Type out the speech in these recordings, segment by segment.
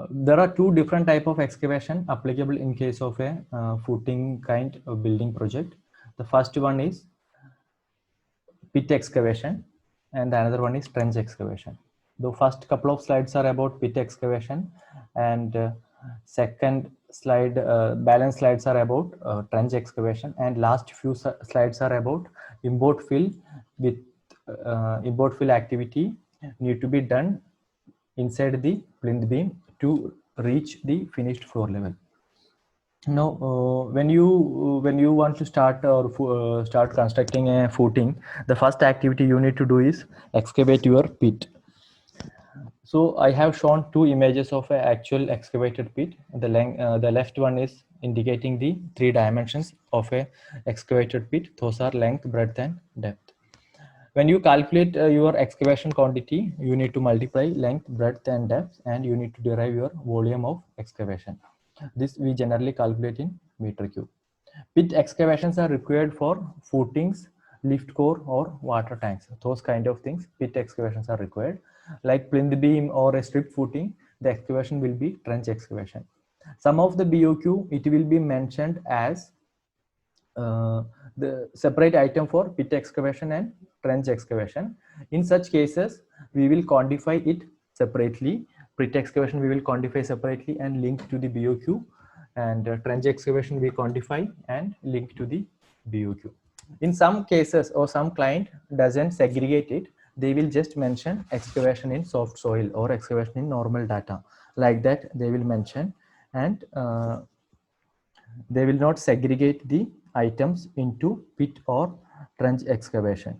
There are two different type of excavation applicable in case of a footing kind of building project. The first one is pit excavation and the another one is trench excavation. The first couple of slides are about pit excavation, and second slide, balance slides are about trench excavation, and last few slides are about import fill with import fill activity need to be done inside the plinth beam to reach the finished floor level. Now, when you want to start or start constructing a footing, the first activity you need to do is excavate your pit. So I have shown two images of an actual excavated pit. The left one is indicating the three dimensions of a excavated pit. Those are length, breadth, and depth. When you calculate your excavation quantity, you need to multiply length, breadth, and depth, and you need to derive your volume of excavation. This we generally calculate in meter cube. Pit excavations are required for footings, lift core, or water tanks. Those kind of things, pit excavations are required. Like plinth beam or a strip footing, the excavation will be trench excavation. Some of the BOQ, it will be mentioned as the separate item for pit excavation and trench excavation. In such cases, we will quantify it separately. Pit excavation we will quantify separately and link to the BOQ, and trench excavation we quantify and link to the BOQ. In some cases, or some client doesn't segregate it, they will just mention excavation in soft soil or excavation in normal data. Like that, they will mention, and they will not segregate the items into pit or trench excavation.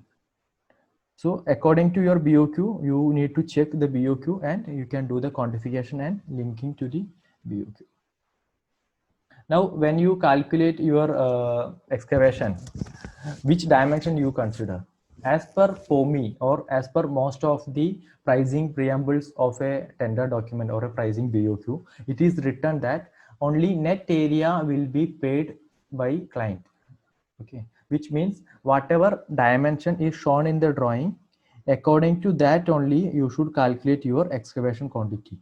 So according to your BOQ, you need to check the BOQ and you can do the quantification and linking to the BOQ. Now, when you calculate your excavation, which dimension you consider? As per POMI or as per most of the pricing preambles of a tender document or a pricing BOQ, it is written that only net area will be paid by client. Okay, which means whatever dimension is shown in the drawing, according to that only you should calculate your excavation quantity.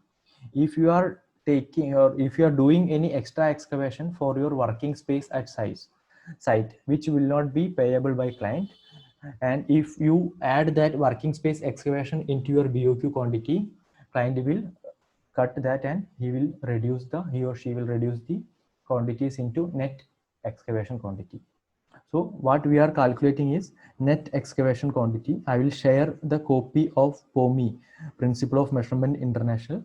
If you are taking or if you are doing any extra excavation for your working space at site, which will not be payable by client, and if you add that working space excavation into your BOQ quantity, client will cut that and he or she will reduce the quantities into net excavation quantity. So what we are calculating is net excavation quantity. I will share the copy of POMI, Principle of Measurement International.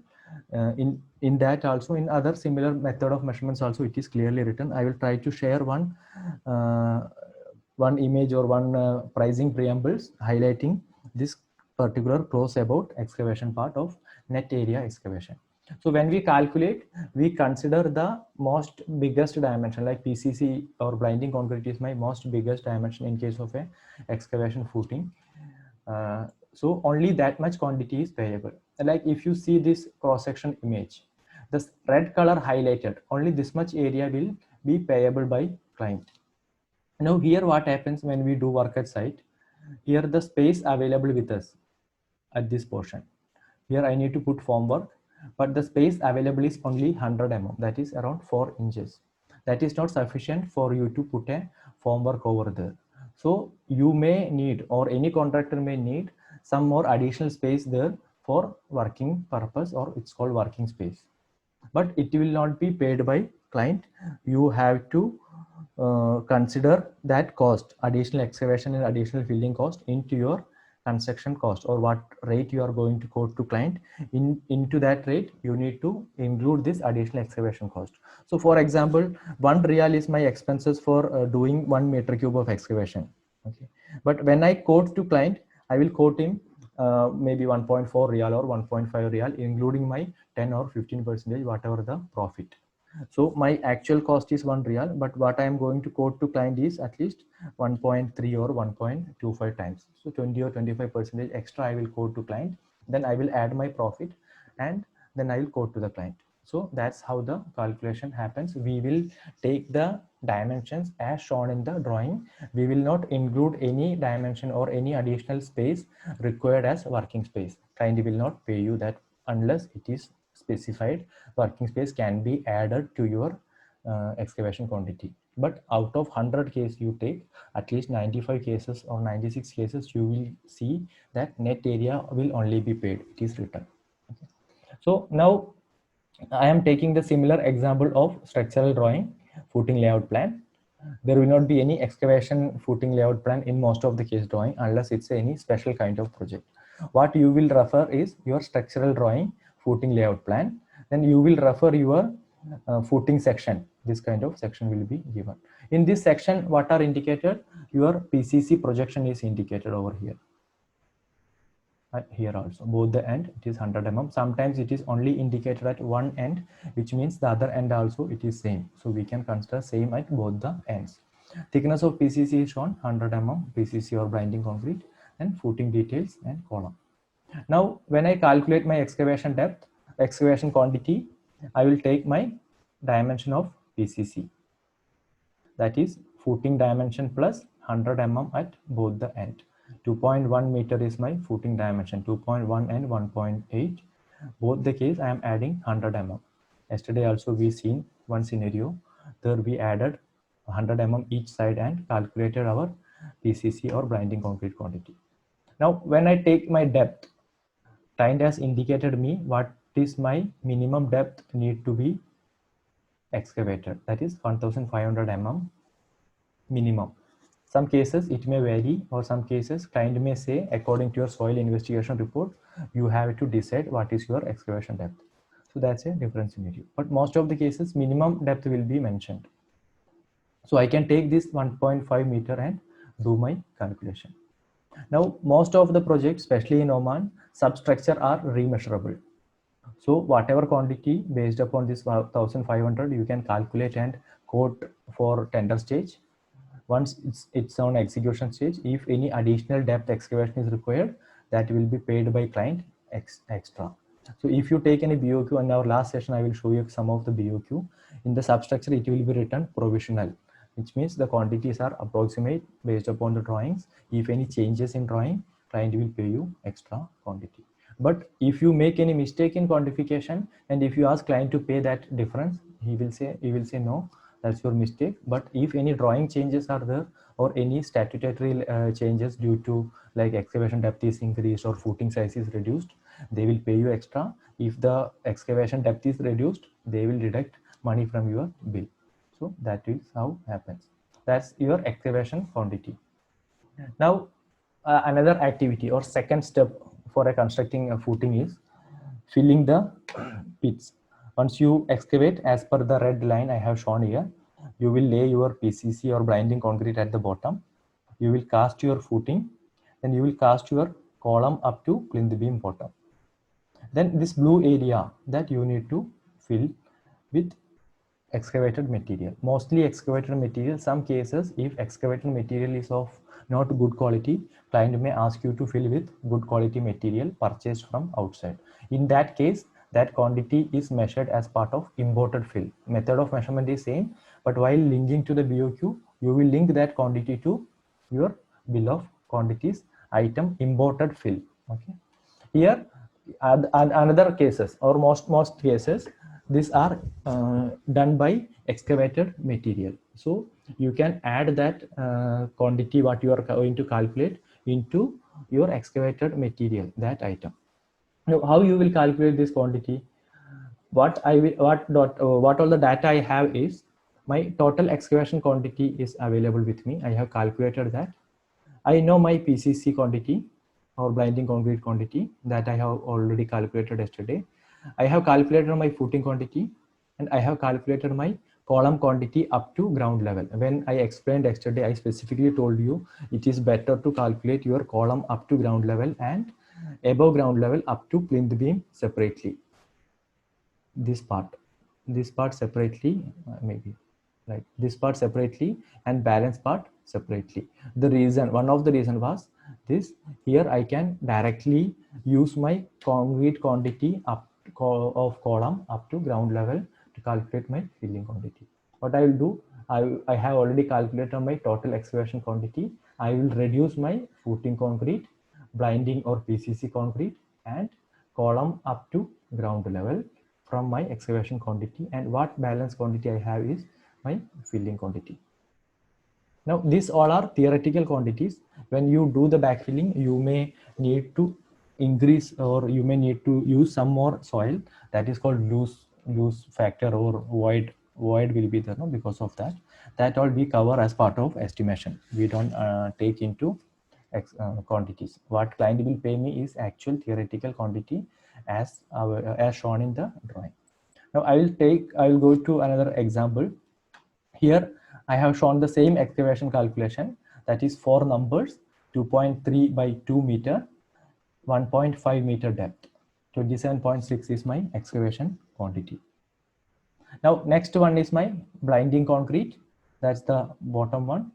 In that also, in other similar method of measurements also, it is clearly written. I will try to share one image or one pricing preambles highlighting this particular clause about excavation part of net area excavation. So when we calculate, we consider the most biggest dimension, like PCC or blinding concrete is my most biggest dimension in case of a excavation footing. So only that much quantity is payable. Like if you see this cross-section image, this red color highlighted, only this much area will be payable by client. Now here what happens when we do work at site, here the space available with us at this portion. Here I need to put formwork, but the space available is only 100 mm, that is around 4 inches. That is not sufficient for you to put a formwork over there. So you may need, or any contractor may need, some more additional space there for working purpose, or it's called working space. But it will not be paid by client. You have to consider that cost, additional excavation and additional filling cost, into your construction cost, or what rate you are going to quote to client. Into that rate you need to include this additional excavation cost. So for example, 1 real is my expenses for doing 1 meter cube of excavation. Okay, but when I quote to client, I will quote him maybe 1.4 real or 1.5 real, including my 10 or 15% whatever the profit. So my actual cost is 1 real, but what I am going to quote to client is at least 1.3 or 1.25 times. So 20 or 25% extra I will quote to client. Then I will add my profit, and then I will quote to the client. So that's how the calculation happens. We will take the dimensions as shown in the drawing. We will not include any dimension or any additional space required as working space. Client will not pay you that unless it is specified working space can be added to your excavation quantity. But out of 100 cases you take, at least 95 cases or 96 cases, you will see that net area will only be paid. It is written. Okay. So now I am taking the similar example of structural drawing, footing layout plan. There will not be any excavation footing layout plan in most of the case drawing unless it's any special kind of project. What you will refer is your structural drawing, footing layout plan. Then you will refer your footing section. This kind of section will be given. In this section, what are indicated? Your PCC projection is indicated over here. Here also, both the end it is 100 mm. Sometimes it is only indicated at one end, which means the other end also it is same. So we can consider same at both the ends. Thickness of PCC is shown 100 mm PCC or blinding concrete, and footing details and column. Now when I calculate my excavation depth, excavation quantity, I will take my dimension of PCC, that is footing dimension plus 100 mm at both the end. 2.1 meter is my footing dimension, 2.1 and 1.8. Both the case I am adding 100 mm. Yesterday also we seen one scenario. There we added 100 mm each side and calculated our PCC or blinding concrete quantity. Now when I take my depth, client has indicated me what is my minimum depth need to be excavated. That is 1500 mm minimum. Some cases it may vary, or some cases client may say according to your soil investigation report, you have to decide what is your excavation depth. So that's a different scenario. But most of the cases minimum depth will be mentioned. So I can take this 1.5 meter and do my calculation. Now most of the projects, especially in Oman, substructure are remeasurable. So whatever quantity based upon this 1500 you can calculate and quote for tender stage. Once it's on execution stage, if any additional depth excavation is required, that will be paid by client extra. So if you take any BOQ, in our last session I will show you some of the BOQ. In the substructure it will be written provisional, which means the quantities are approximate based upon the drawings. If any changes in drawing, client will pay you extra quantity. But if you make any mistake in quantification and if you ask client to pay that difference, he will say no, that's your mistake. But if any drawing changes are there or any statutory changes due to like excavation depth is increased or footing size is reduced, they will pay you extra. If the excavation depth is reduced, they will deduct money from your bill. So that is how happens. That's your excavation quantity. Now another activity or second step for a constructing a footing is filling the pits. Once you excavate as per the red line I have shown here, you will lay your PCC or blinding concrete at the bottom. You will cast your footing, then you will cast your column up to plinth beam bottom. Then this blue area that you need to fill with excavated material, mostly excavated material. Some cases if excavated material is of not good quality, client may ask you to fill with good quality material purchased from outside. In that case, that quantity is measured as part of imported fill. Method of measurement is same, but while linking to the BOQ, you will link that quantity to your bill of quantities item imported fill. Okay, here another cases or most cases these are done by excavated material. So you can add that quantity what you are going to calculate into your excavated material, that item. Now how you will calculate this quantity? What all the data I have is my total excavation quantity is available with me. I have calculated that. I know my PCC quantity or blinding concrete quantity that I have already calculated yesterday. I have calculated my footing quantity and I have calculated my column quantity up to ground level. When I explained yesterday, I specifically told you it is better to calculate your column up to ground level and above ground level up to plinth beam separately. This part separately, maybe like this part separately and balance part separately. The reason, one of the reason was this, here I can directly use my concrete quantity up of column up to ground level to calculate my filling quantity. What I will do, I have already calculated my total excavation quantity. I will reduce my footing concrete, blinding or PCC concrete and column up to ground level. from my excavation quantity, and what balance quantity I have is my filling quantity. Now these all are theoretical quantities. When you do the backfilling, you may need to increase, or you may need to use some more soil. That is called loose factor, or void will be there, no? Because of that all we cover as part of estimation. We don't take into quantities. What client will pay me is actual theoretical quantity as shown in the drawing. Now I will go to another example. Here I have shown the same excavation calculation, that is 4 numbers, 2.3 by 2 meter, 1.5 meter depth. 27.6 is my excavation quantity. Now next one is my blinding concrete. That's the bottom one.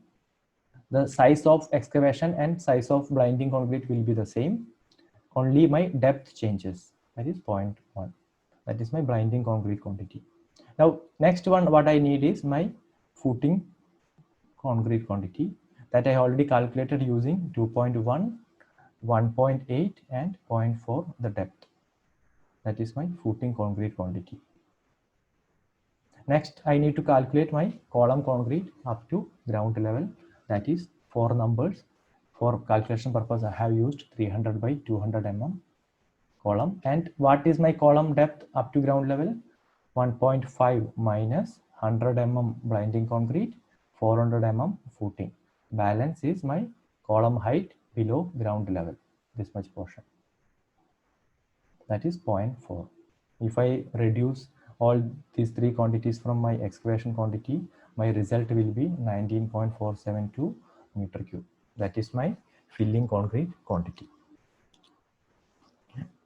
The size of excavation and size of blinding concrete will be the same. Only my depth changes. That is 0.1. That is my blinding concrete quantity. Now next one, what I need is my footing concrete quantity, that I already calculated using 2.1, 1.8 and 0.4 the depth. That is my footing concrete quantity. Next, I need to calculate my column concrete up to ground level. That is 4 numbers. For calculation purpose, I have used 300 by 200 mm column. And what is my column depth up to ground level? 1.5 minus 100 mm blinding concrete, 400 mm footing. Balance is my column height below ground level, this much portion. That is 0.4. If I reduce all these 3 quantities from my excavation quantity, my result will be 19.472 meter cube. That is my filling concrete quantity.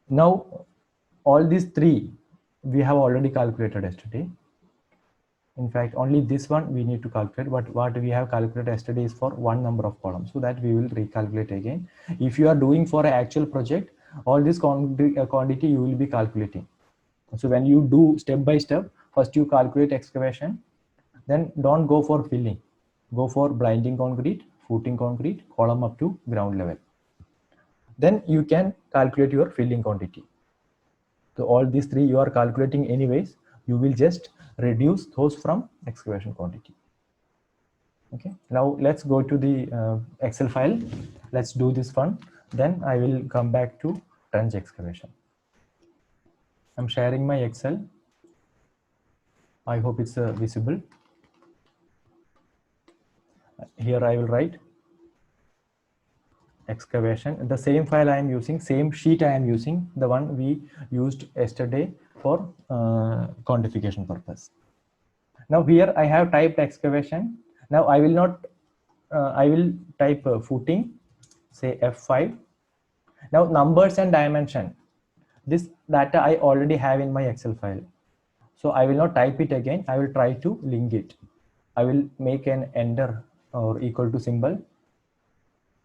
Now, all these 3 we have already calculated yesterday. In fact, only this one we need to calculate, but what we have calculated yesterday is for 1 number of columns, so that we will recalculate again. If you are doing for an actual project, all this quantity you will be calculating. So when you do step by step, first you calculate excavation, then don't go for filling, go for blinding concrete, footing concrete, column up to ground level. Then you can calculate your filling quantity. So all these 3 you are calculating anyways, you will just reduce those from excavation quantity. Okay, now let's go to the Excel file. Let's do this one. Then I will come back to trench excavation. I'm sharing my Excel. I hope it's visible. Here I will write excavation. The same file I am using, same sheet I am using, the one we used yesterday for quantification purpose. Now here I have typed excavation. Now I will not, I will type footing, say F5. Now numbers and dimension, this data I already have in my Excel file. So I will not type it again. I will try to link it. I will make an enter or equal to symbol.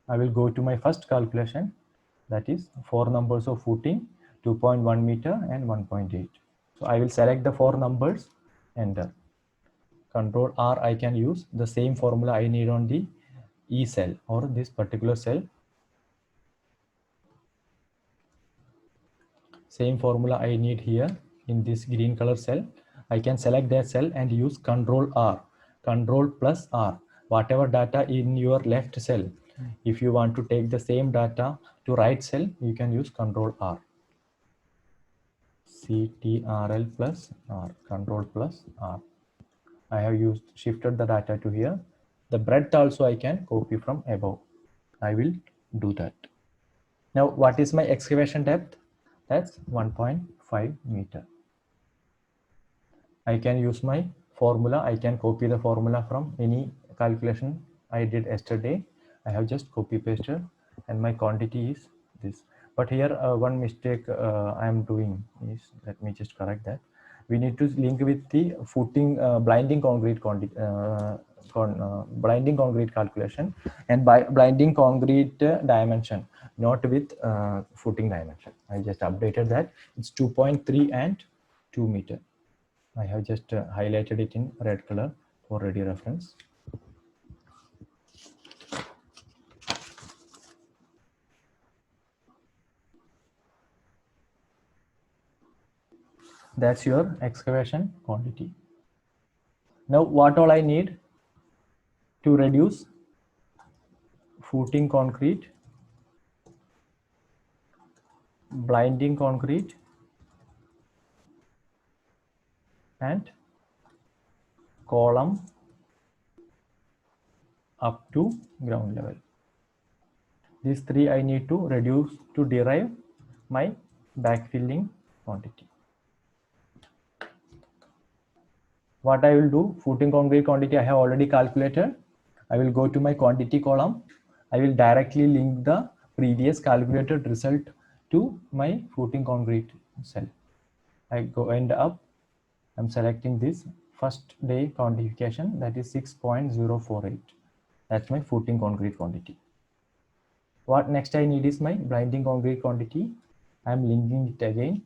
I will go to my first calculation, that is 4 numbers of footing, 2.1 meter and 1.8. So I will select the 4 numbers, enter. Control R I can use. The same formula I need on the E cell or this particular cell. Same formula I need here in this green color cell. I can select that cell and use Control R, Control plus R. Whatever data in your left cell, if you want to take the same data to right cell, you can use Control R. CTRL plus R, Control plus R. I have shifted the data to here. The breadth also I can copy from above. I will do that. Now, what is my excavation depth? That's 1.5 meter. I can use my formula. I can copy the formula from any calculation I did yesterday. I have just copy pasted and my quantity is this. But here one mistake I am doing is, let me just correct that. We need to link with the footing blinding concrete blinding concrete calculation, and by blinding concrete dimension, not with footing dimension. I just updated that. It's 2.3 and 2 meter. I have just highlighted it in red color for ready reference. That's your excavation quantity. Now what all I need to reduce footing concrete, blinding concrete, and column up to ground level. These three I need to reduce to derive my backfilling quantity. What I will do, footing concrete quantity I have already calculated. I will go to my quantity column. I will directly link the previous calculated result to my footing concrete cell. I go end up, I'm selecting this first day quantification, that is 6.048. That's my footing concrete quantity. What next I need is my blinding concrete quantity. I'm linking it again,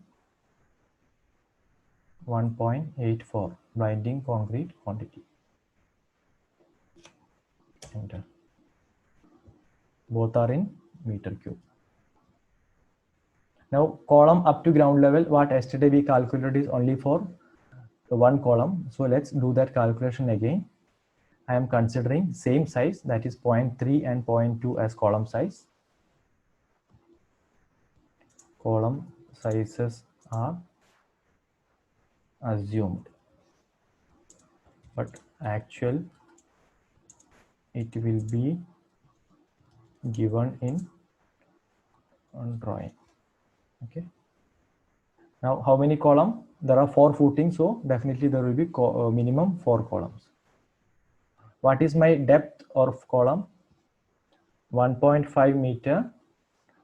1.84 blinding concrete quantity. Enter. Both are in meter cube. Now column up to ground level, what yesterday we calculated is only for the one column. So let's do that calculation again. I am considering same size, that is 0.3 and 0.2 as column size. Column sizes are assumed, but actual it will be given in drawing. Okay. Now how many columns? There are 4 footings, so definitely there will be minimum 4 columns. What is my depth of column? 1.5 meter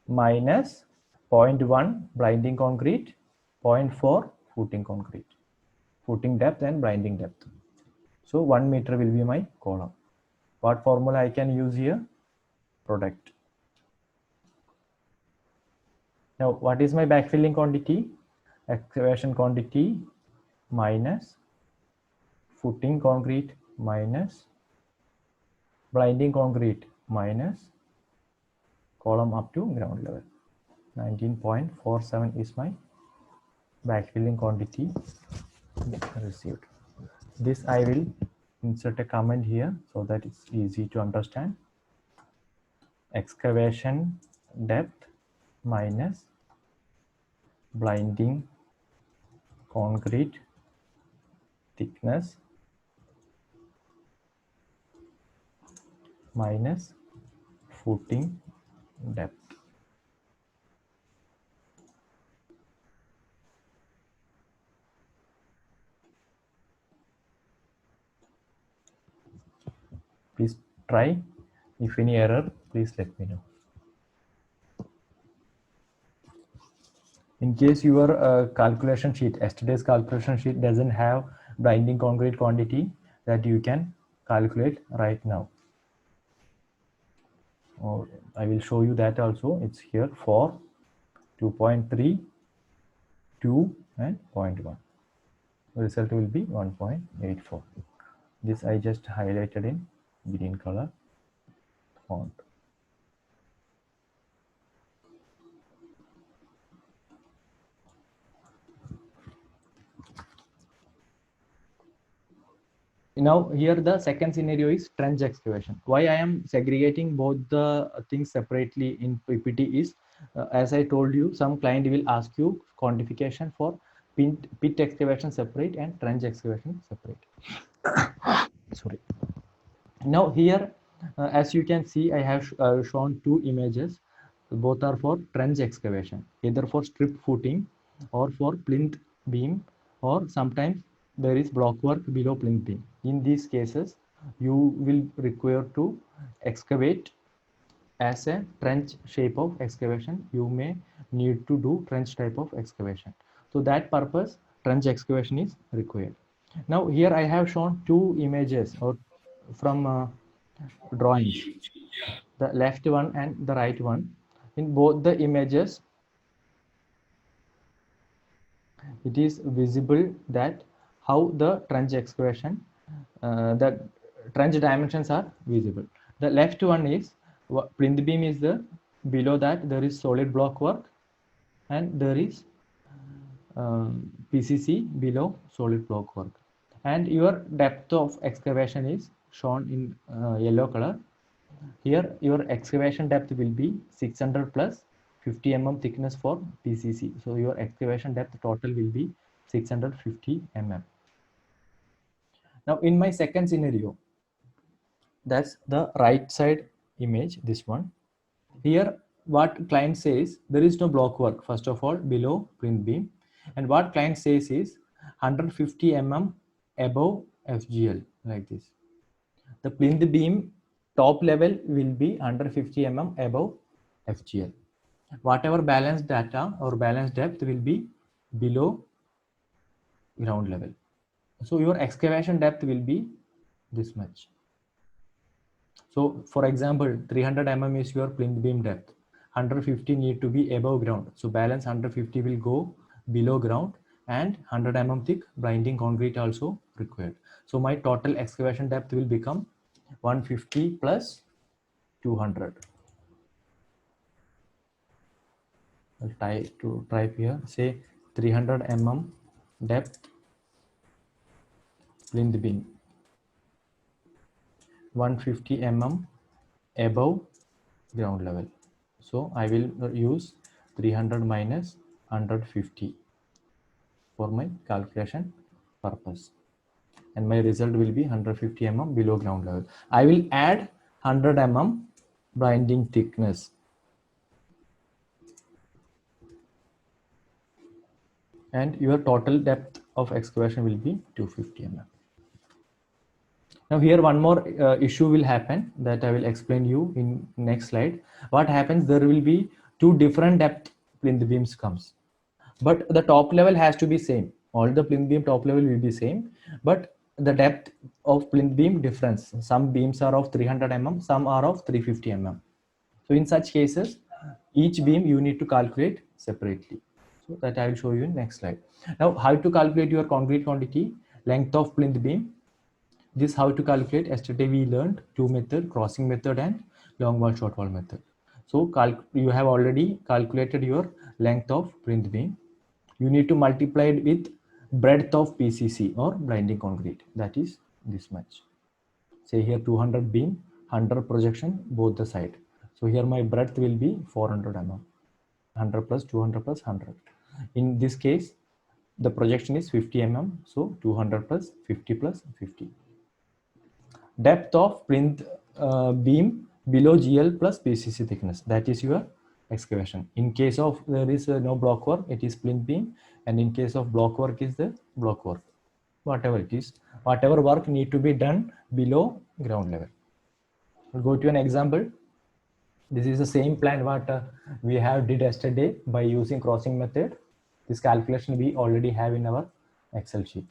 minus 0.1 blinding concrete, 0.4 footing concrete, footing depth and blinding depth. So 1 meter will be my column. What formula I can use here? Product. Now what is my backfilling quantity? Excavation quantity minus footing concrete minus blinding concrete minus column up to ground level. 19.47 is my backfilling quantity received. This I will insert a comment here so that it's easy to understand. Excavation depth minus blinding concrete thickness minus footing depth. Please try. If any error, please let me know. In case your calculation sheet, yesterday's calculation sheet doesn't have blinding concrete quantity, that you can calculate right now. Or I will show you that also. It's here for 2.3, 2 and 0.1. The result will be 1.84. This I just highlighted in green color font. Now here the second scenario is trench excavation. Why I am segregating both the things separately in PPT is, as I told you, some client will ask you quantification for pit excavation separate and trench excavation separate. Sorry. Now here, as you can see, I have shown 2 images. Both are for trench excavation, either for strip footing or for plinth beam, or sometimes there is block work below plinth beam. In these cases, you will require to excavate as a trench shape of excavation. You may need to do trench type of excavation. So that purpose, trench excavation is required. Now here I have shown 2 images or from drawings, the left one and the right one. In both the images, it is visible that how the trench excavation, the trench dimensions are visible. The left one is plinth beam is the below that there is solid block work, and there is PCC below solid block work. And your depth of excavation is shown in yellow color. Here your excavation depth will be 600 plus 50 mm thickness for PCC. So your excavation depth total will be 650 mm. Now in my second scenario, that's the right side image, this one. Here what client says, there is no block work first of all below plinth beam, and what client says is 150 mm above FGL, like this. The plinth beam top level will be 150 mm above FGL. Whatever balance data or balance depth will be below ground level. So your excavation depth will be this much. So for example, 300 mm is your plinth beam depth. 150 need to be above ground. So balance 150 will go below ground, and 100 mm thick blinding concrete also required. So my total excavation depth will become 150 plus 200. I'll try to type here, say 300 mm depth plinth beam, 150 mm above ground level. So I will use 300 minus 150 for my calculation purpose, and my result will be 150 mm below ground level. I will add 100 mm blinding thickness, and your total depth of excavation will be 250 mm. Now here one more issue will happen that I will explain you in next slide. What happens, there will be two different depth plinth beams comes, but the top level has to be same. All the plinth beam top level will be same, but the depth of plinth beam difference. Some beams are of 300 mm, some are of 350 mm. So in such cases, each beam you need to calculate separately. So that I will show you in next slide. Now how to calculate your concrete quantity, length of plinth beam. This how to calculate. Yesterday we learned two method, crossing method and long wall short wall method. So you have already calculated your length of plinth beam. You need to multiply it with breadth of PCC or blinding concrete, that is this much. Say here 200 beam, 100 projection both the side. So here my breadth will be 400 mm, 100 plus 200 plus 100. In this case the projection is 50 mm, so 200 plus 50 plus 50. Depth of plinth beam below GL plus PCC thickness, that is your excavation. In case of there is no block work, it is plinth beam, and in case of block work is the block work. Whatever it is, whatever work need to be done below ground level. We'll go to an example. This is the same plan what we have did yesterday by using crossing method. This calculation we already have in our Excel sheet.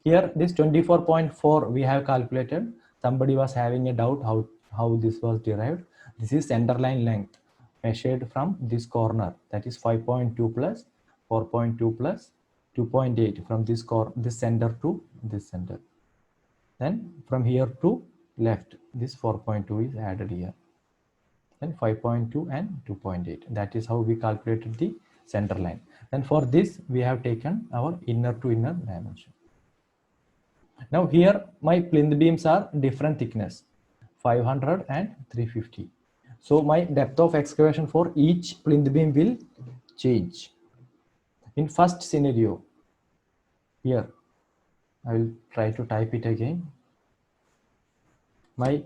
Here this 24.4 we have calculated. Somebody was having a doubt how this was derived. This is center line length measured from this corner, that is 5.2 plus 4.2 plus 2.8 from this center to this center. Then from here to left, this 4.2 is added here. Then 5.2 and 2.8. That is how we calculated the center line. Then for this we have taken our inner to inner dimension. Now here my plinth beams are different thickness, 500 and 350. So my depth of excavation for each plinth beam will change. In first scenario, here I will try to type it again. My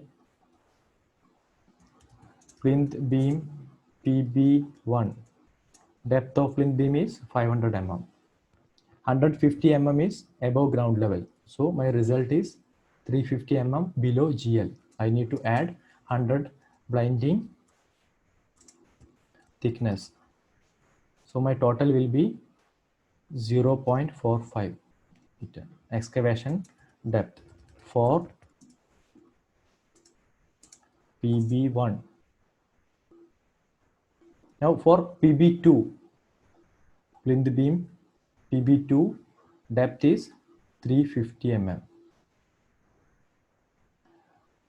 plinth beam PB1, depth of plinth beam is 500 mm. 150 mm is above ground level. So my result is 350 mm below GL. I need to add 100 blinding thickness. So my total will be 0.45 meter. Excavation depth for PB1. Now for PB2, plinth beam PB2 depth is 350 mm.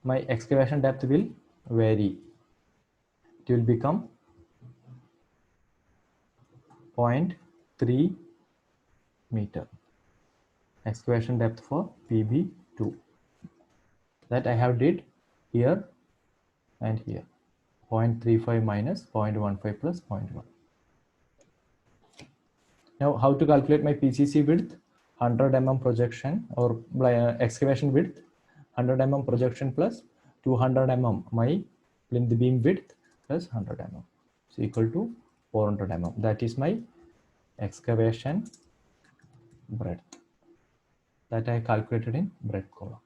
My excavation depth will vary. It will become 0.3 meter. Excavation depth for PB2. That I have did here and here. 0.35 minus 0.15 plus 0.1. Now, how to calculate my PCC width? 100 mm projection or excavation width, 100 mm projection plus 200 mm my plinth beam width plus 100 mm is equal to 400 mm. That is my excavation breadth that I calculated in breadth column.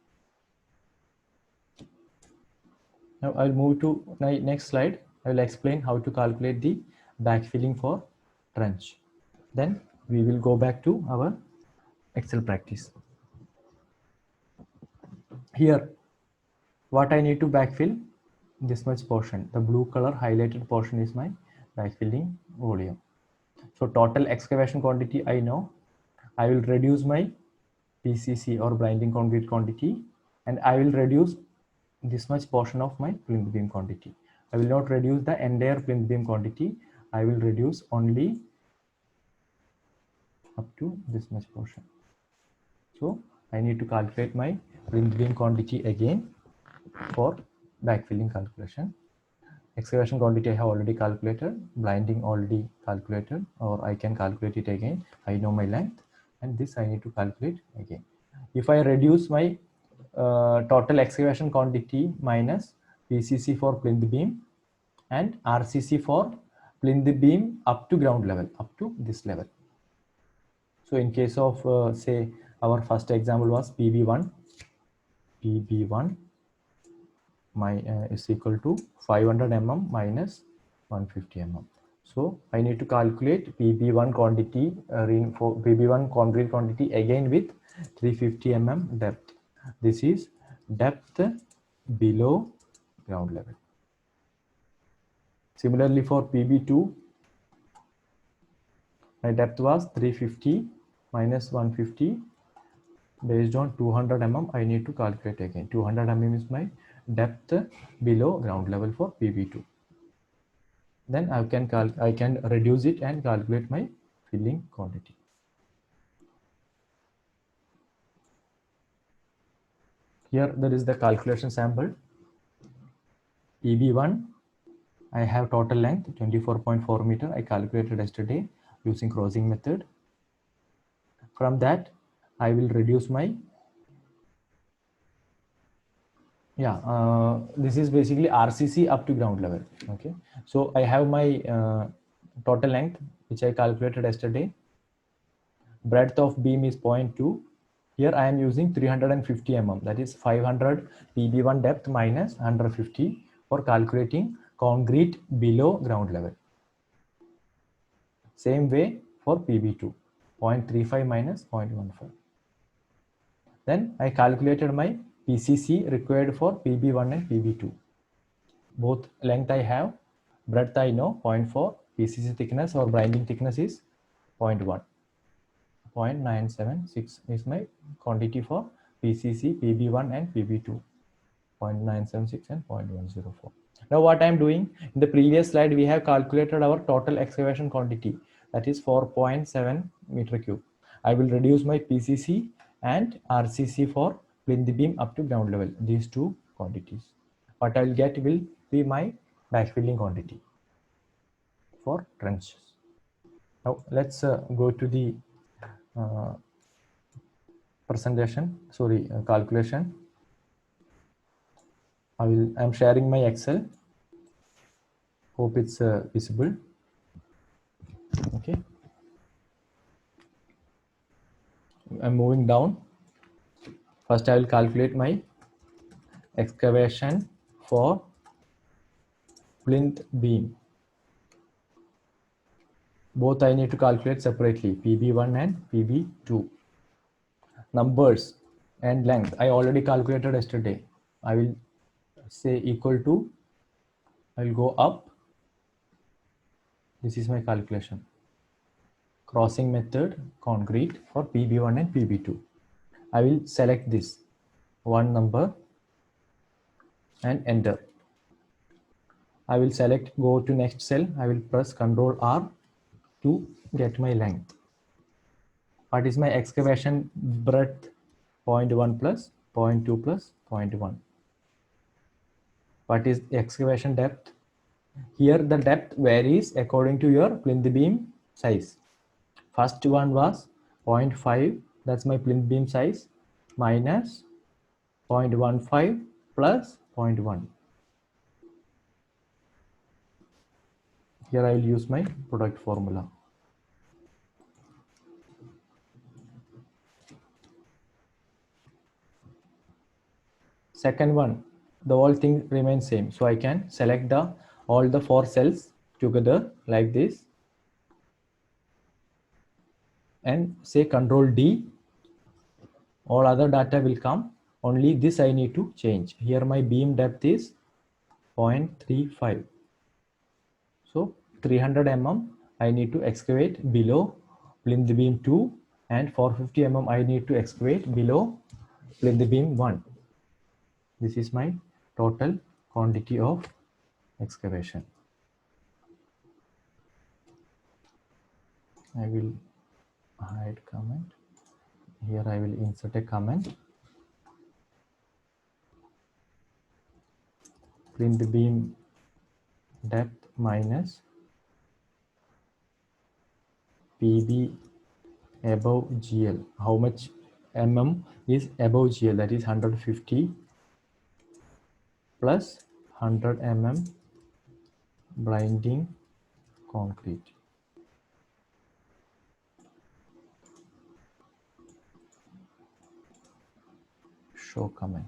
Now I'll move to my next slide. I will explain how to calculate the backfilling for trench. Then we will go back to our Excel practice. Here, what I need to backfill, this much portion. The blue color highlighted portion is my backfilling volume. So total excavation quantity I know. I will reduce my PCC or blinding concrete quantity, and I will reduce this much portion of my plinth beam quantity. I will not reduce the entire plinth beam quantity. I will reduce only up to this much portion. So I need to calculate my plinth beam quantity again for backfilling calculation. Excavation quantity I have already calculated, blinding already calculated, or I can calculate it again. I know my length, and this I need to calculate again. If I reduce my total excavation quantity minus PCC for plinth beam and RCC for plinth beam up to ground level, up to this level. So in case of say our first example was PB1 is equal to 500 mm minus 150 mm. So I need to calculate PB1 quantity for PB1 concrete quantity again with 350 mm depth. This is depth below ground level. Similarly for PB2, my depth was 350 minus 150 based on 200 mm. I need to calculate again. 200 mm is my depth below ground level for PB2. Then I can reduce it and calculate my filling quantity. Here there is the calculation sample. PB1, I have total length 24.4 meter. I calculated yesterday using crossing method. From that, I will reduce my this is basically RCC up to ground level. Okay, so I have my total length which I calculated yesterday. Breadth of beam is 0.2. Here I am using 350 mm, that is 500 PB1 depth minus 150 for calculating concrete below ground level. Same way for PB2, 0.35 minus 0.15. Then I calculated my PCC required for PB1 and PB2. Both length I have, breadth I know 0.4, PCC thickness or grinding thickness is 0.1. 0.976 is my quantity for PCC, PB1 and PB2. 0.976 and 0.104. Now what I am doing, in the previous slide we have calculated our total excavation quantity, that is 4.7 meter cube. I will reduce my PCC and RCC for plinth beam up to ground level, these two quantities. What I will get will be my backfilling quantity for trenches. Now let's go to the calculation. I'm sharing my Excel. Hope it's visible. Okay. I'm moving down. First, I will calculate my excavation for plinth beam. Both I need to calculate separately, PB1 and PB2. Numbers and length I already calculated yesterday. I will say equal to, I will go up. This is my calculation. Crossing method concrete for PB1 and PB2. I will select this one number and enter. I will select, go to next cell. I will press Ctrl R to get my length. What is my excavation breadth? 0.1 plus 0.2 plus 0.1. What is excavation depth? Here the depth varies according to your plinth beam size. First one was 0.5, that's my plinth beam size, minus 0.15 plus 0.1. Here I will use my product formula. Second one, the whole thing remains same. So I can select the all the 4 cells together like this and say Control D. All other data will come. Only this I need to change. Here my beam depth is 0.35. So 300 mm I need to excavate below plinth beam 2 and 450 mm I need to excavate below plinth beam 1. This is my total quantity of excavation. I will hide comment. Here I will insert a comment. Plinth beam depth minus PB above GL. How much mm is above GL? That is 150 plus 100 mm blinding concrete. Show comment.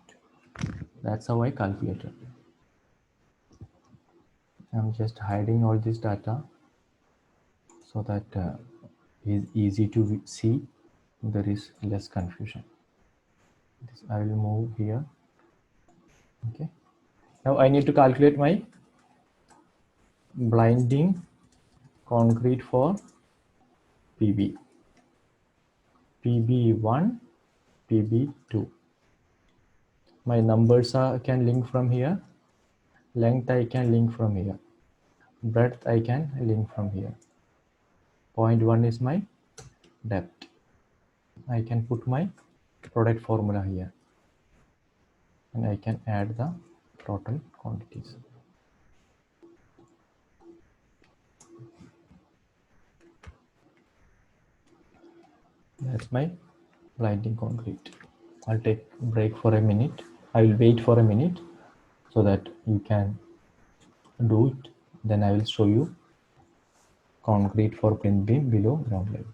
That's how I calculated. I'm just hiding all this data so that is easy to see. There is less confusion. This I will move here. Okay. Now I need to calculate my blinding concrete for PB. PB1, PB2. My numbers can link from here. Length I can link from here. Breadth I can link from here. 0.1 is my depth. I can put my product formula here and I can add the total quantities. That's my blinding concrete. I'll take a break for a minute. I will wait for a minute so that you can do it. Then I will show you concrete for plinth beam below ground level.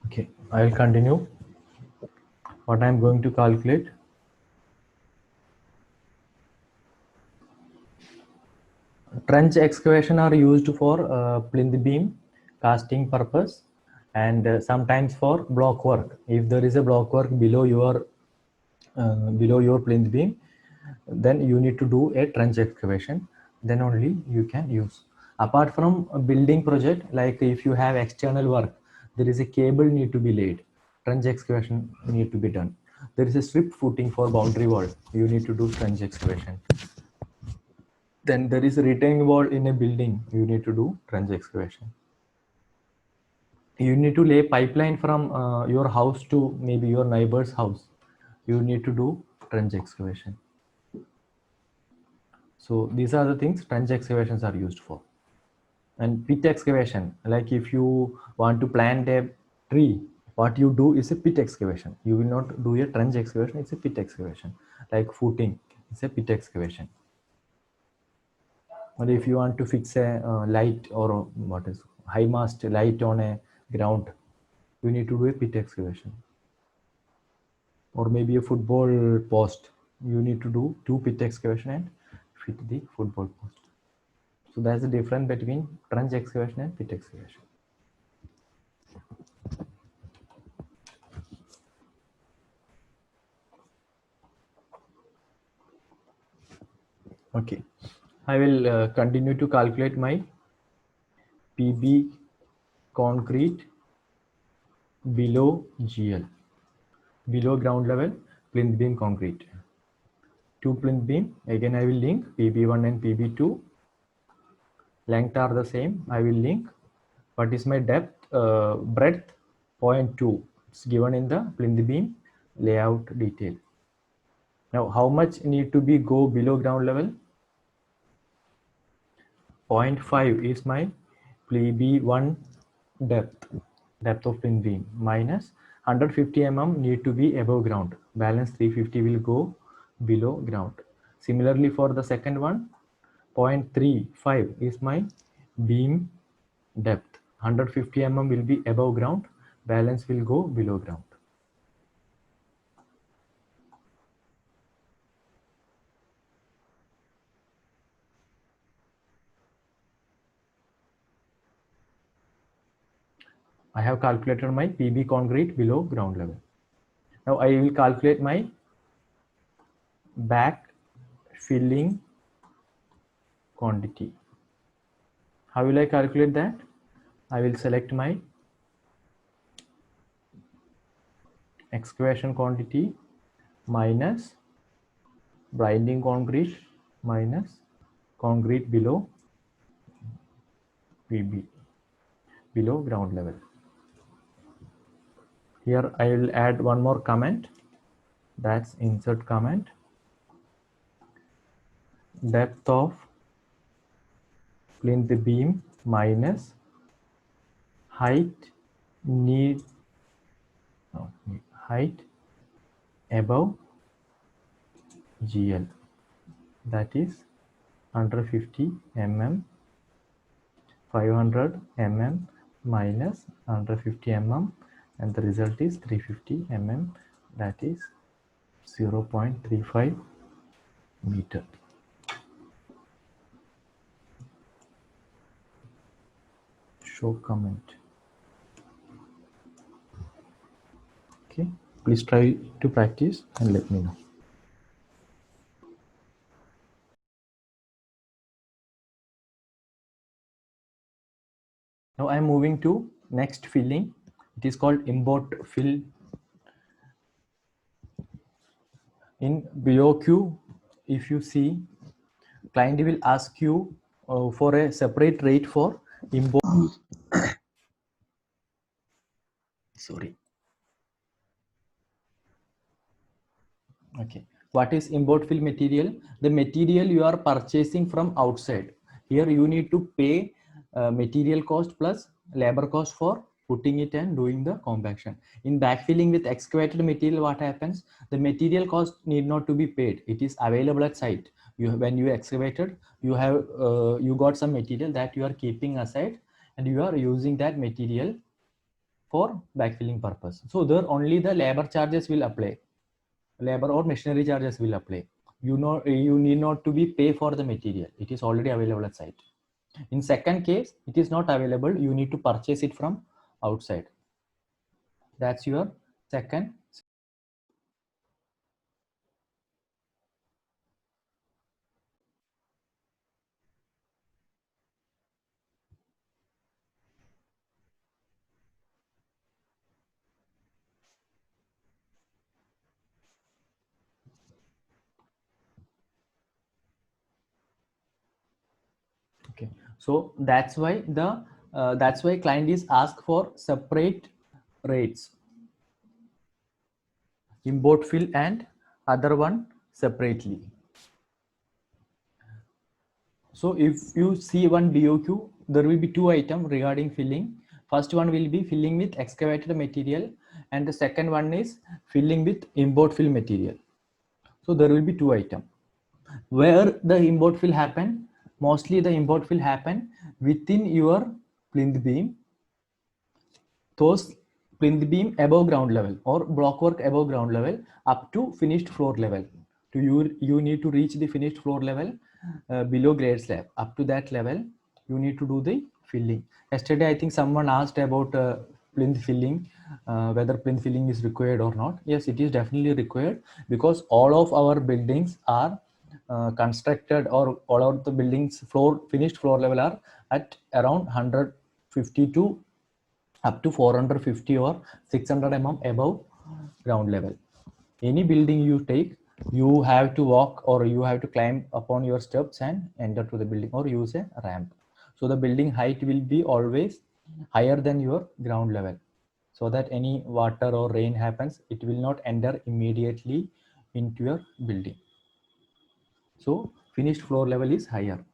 Okay, I will continue. What I am going to calculate. Trench excavation are used for plinth beam casting purpose and sometimes for block work. If there is a block work below your plinth beam, then you need to do a trench excavation. Then only you can use. Apart from a building project, like if you have external work, there is a cable need to be laid. Trench excavation need to be done. There is a strip footing for boundary wall. You need to do trench excavation. Then there is a retaining wall in a building. You need to do trench excavation. You need to lay pipeline from your house to maybe your neighbor's house. You need to do trench excavation. So these are the things trench excavations are used for. And pit excavation, like if you want to plant a tree, what you do is a pit excavation. You will not do a trench excavation, it's a pit excavation. Like footing, it's a pit excavation. Or if you want to fix a light or what is high mast light on a ground, you need to do a pit excavation. Or maybe a football post, you need to do 2 pit excavation and fit the football post. So that's the difference between trench excavation and pit excavation. Okay, I will continue to calculate my PB concrete below GL, below ground level plinth beam concrete. 2 plinth beam, again I will link PB1 and PB2. Length are the same, I will link. What is my depth? Breadth 0.2. It's given in the plinth beam layout detail. Now, how much need to be go below ground level? 0.5 is my PB1 depth of plinth beam, minus 150 mm need to be above ground. Balance 350 will go below ground. Similarly, for the second one, 0.35 is my beam depth. 150 mm will be above ground. Balance will go below ground. I have calculated my PB concrete below ground level. Now I will calculate my back filling quantity. How will I calculate that? I will select my excavation quantity minus grinding concrete minus concrete below PB, below ground level. Here I will add one more comment, that's insert comment. Depth of plinth beam minus height height above GL, that is 150 mm, 500 mm minus 150 mm, and the result is 350 mm, that is 0.35 meter. Show comment. Okay, please try to practice and let me know. Now I am moving to next filling. It is called import fill. In BOQ, if you see, client will ask you for a separate rate for import. Sorry. Okay. What is import fill material? The material you are purchasing from outside. Here you need to pay material cost plus labor cost for putting it and doing the compaction. In backfilling with excavated material, what happens? The material cost need not to be paid. It is available at site. When you excavated, you have you got some material that you are keeping aside and you are using that material for backfilling purpose. So there only the labor charges will apply. Labor or machinery charges will apply. You need not to be pay for the material. It is already available at site. In second case, it is not available. You need to purchase it from outside. That's your second. Okay, so that's why client is asked for separate rates. Import fill and other one separately. So if you see one BOQ, there will be two items regarding filling. First one will be filling with excavated material, and the second one is filling with import fill material. So there will be two items. Where the import fill happen, mostly the import fill happen within your plinth beam, those plinth beam above ground level or blockwork above ground level up to finished floor level. To you need to reach the finished floor level below grade slab. Up to that level, you need to do the filling. Yesterday, I think someone asked about plinth filling, whether plinth filling is required or not. Yes, it is definitely required, because all of our buildings are constructed, or all of the buildings finished floor level are at around 150 to up to 450 or 600 above ground level. Any building you take, you have to walk or you have to climb upon your steps and enter to the building, or use a ramp. So the building height will be always higher than your ground level, so that any water or rain happens, it will not enter immediately into your building. So finished floor level is higher.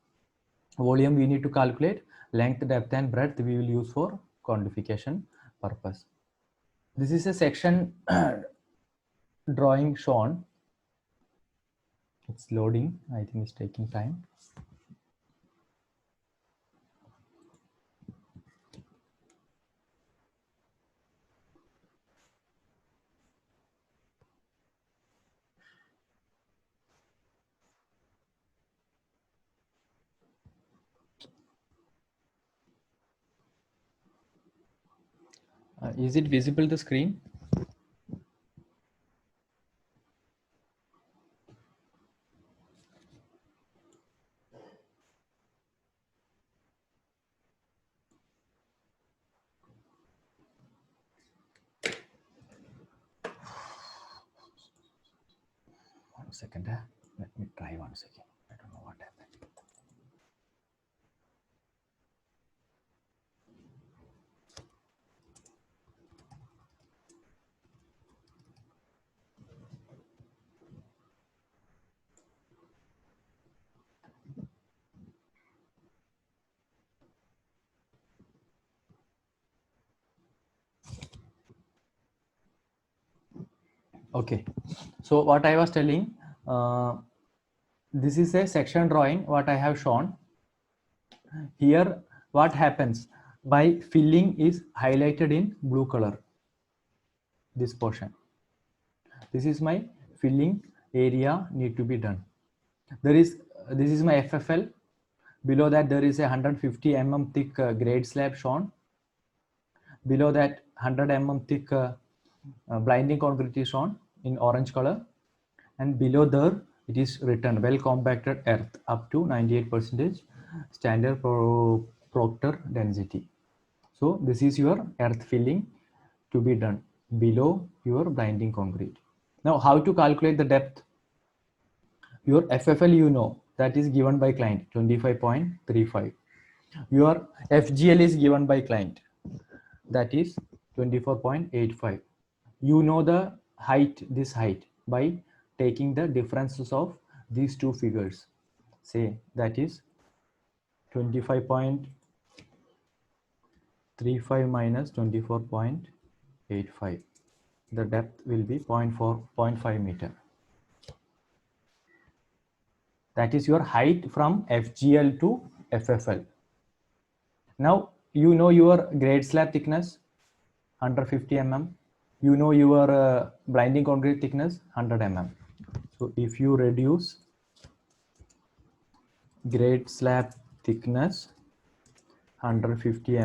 Volume we need to calculate, length, depth and breadth we will use for quantification purpose. This is a section drawing shown. It's loading. I think it's taking time. Is it visible, the screen? One second. Let me try once again. I don't know what happened. Okay. So what I was telling, this is a section drawing, what I have shown. Here, what happens by filling is highlighted in blue color, this portion. This is my filling area need to be done. This is my FFL. Below that there is a 150 thick grade slab shown. Below that 100 thick blinding concrete is shown in orange color, and below there it is written well compacted earth up to 98% standard Proctor density. So this is your earth filling to be done below your blinding concrete. Now how to calculate the depth? Your FFL, you know, that is given by client 25.35. Your FGL is given by client, that is 24.85. You know the height, this height, by taking the differences of these two figures. Say that is 25.35 minus 24.85. The depth will be 0.5 meter. That is your height from FGL to FFL. Now you know your grade slab thickness 150 you know your blinding concrete thickness 100 So if you reduce grade slab thickness 150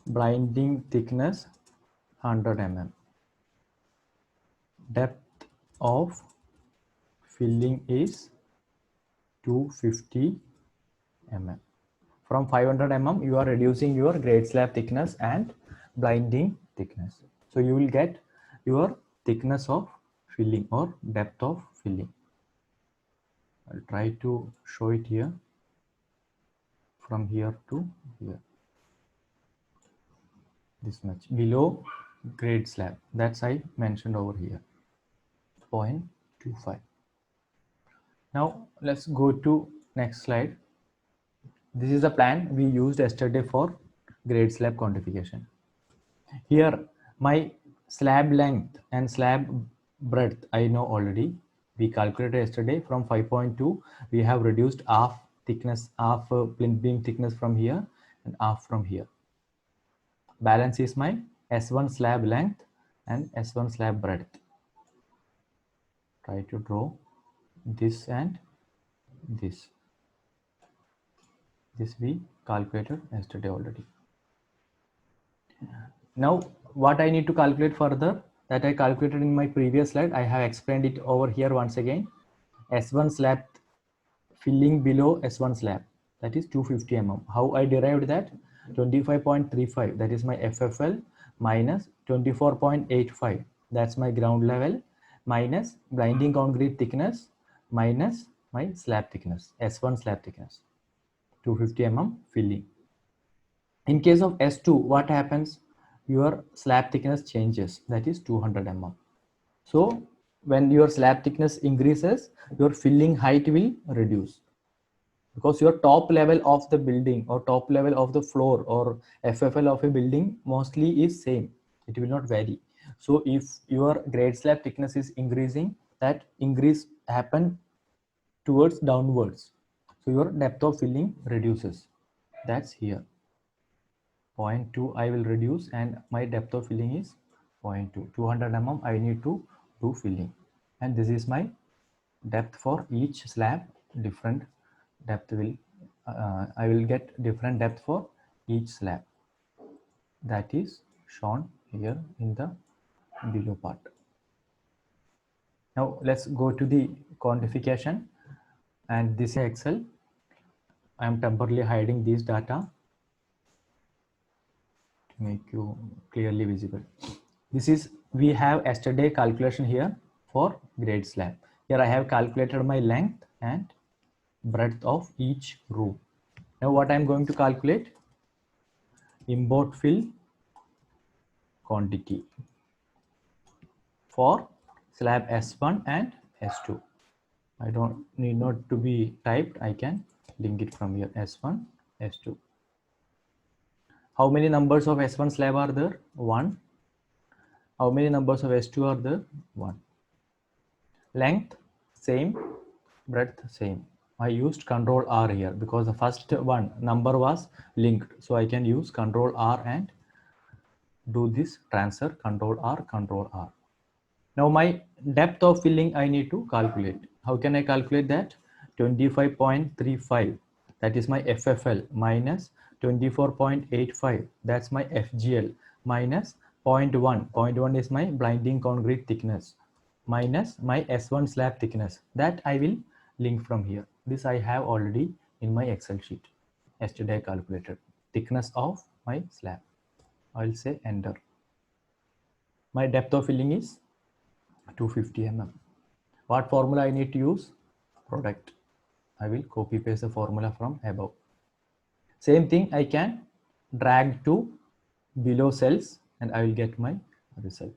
blinding thickness 100 depth of filling is 250 From 500 you are reducing your grade slab thickness and blinding thickness. So you will get your thickness of filling or depth of filling. I'll try to show it here, from here to here. This much below grade slab, that's I mentioned over here, 0.25. Now let's go to next slide. This is the plan we used yesterday for grade slab quantification. Here my slab length and slab breadth I know already. We calculated yesterday from 5.2. We have reduced half thickness, half plinth beam thickness from here and half from here. Balance is my S1 slab length and S1 slab breadth. Try to draw this and this. This we calculated yesterday already. Now what I need to calculate further, that I calculated in my previous slide, I have explained it over here once again. S1 slab filling below S1 slab, that is 250 mm. How I derived that? 25.35, that is my FFL, minus 24.85, that's my ground level, minus blinding concrete thickness, minus my slab thickness, S1 slab thickness, 250 mm filling. In case of S2, what happens? Your slab thickness changes, that is 200 mm. So when your slab thickness increases, your filling height will reduce, because your top level of the building or top level of the floor or FFL of a building mostly is same. It will not vary. So if your grade slab thickness is increasing, that increase happen towards downwards. So your depth of filling reduces. That's here. 0.2 I will reduce and my depth of filling is 0.2. 200 mm I need to do filling. And this is my depth for each slab. Different depth will, I will get different depth for each slab. That is shown here in the below part. Now let's go to the quantification, and this is Excel. I am temporarily hiding these data to make you clearly visible. This is, we have yesterday calculation here for grade slab. Here I have calculated my length and breadth of each room. Now what I am going to calculate? Import fill quantity for slab S1 and S2. I don't need not to be typed. I can link it from here. S1, S2. How many numbers of S1 slab are there? 1. How many numbers of S2 are there? 1. Length same, breadth same. I used control R here because the first one number was linked. So I can use control R and do this transfer, control R, control R. Now my depth of filling I need to calculate. How can I calculate that? 25.35, that is my FFL, minus 24.85, that's my FGL, minus 0.1, 0.1 is my blinding concrete thickness, minus my S1 slab thickness, that I will link from here. This I have already in my Excel sheet. Yesterday I calculated thickness of my slab. I'll say enter. My depth of filling is 250 mm. What formula I need to use? Product. I will copy paste the formula from above. Same thing I can drag to below cells and I will get my result.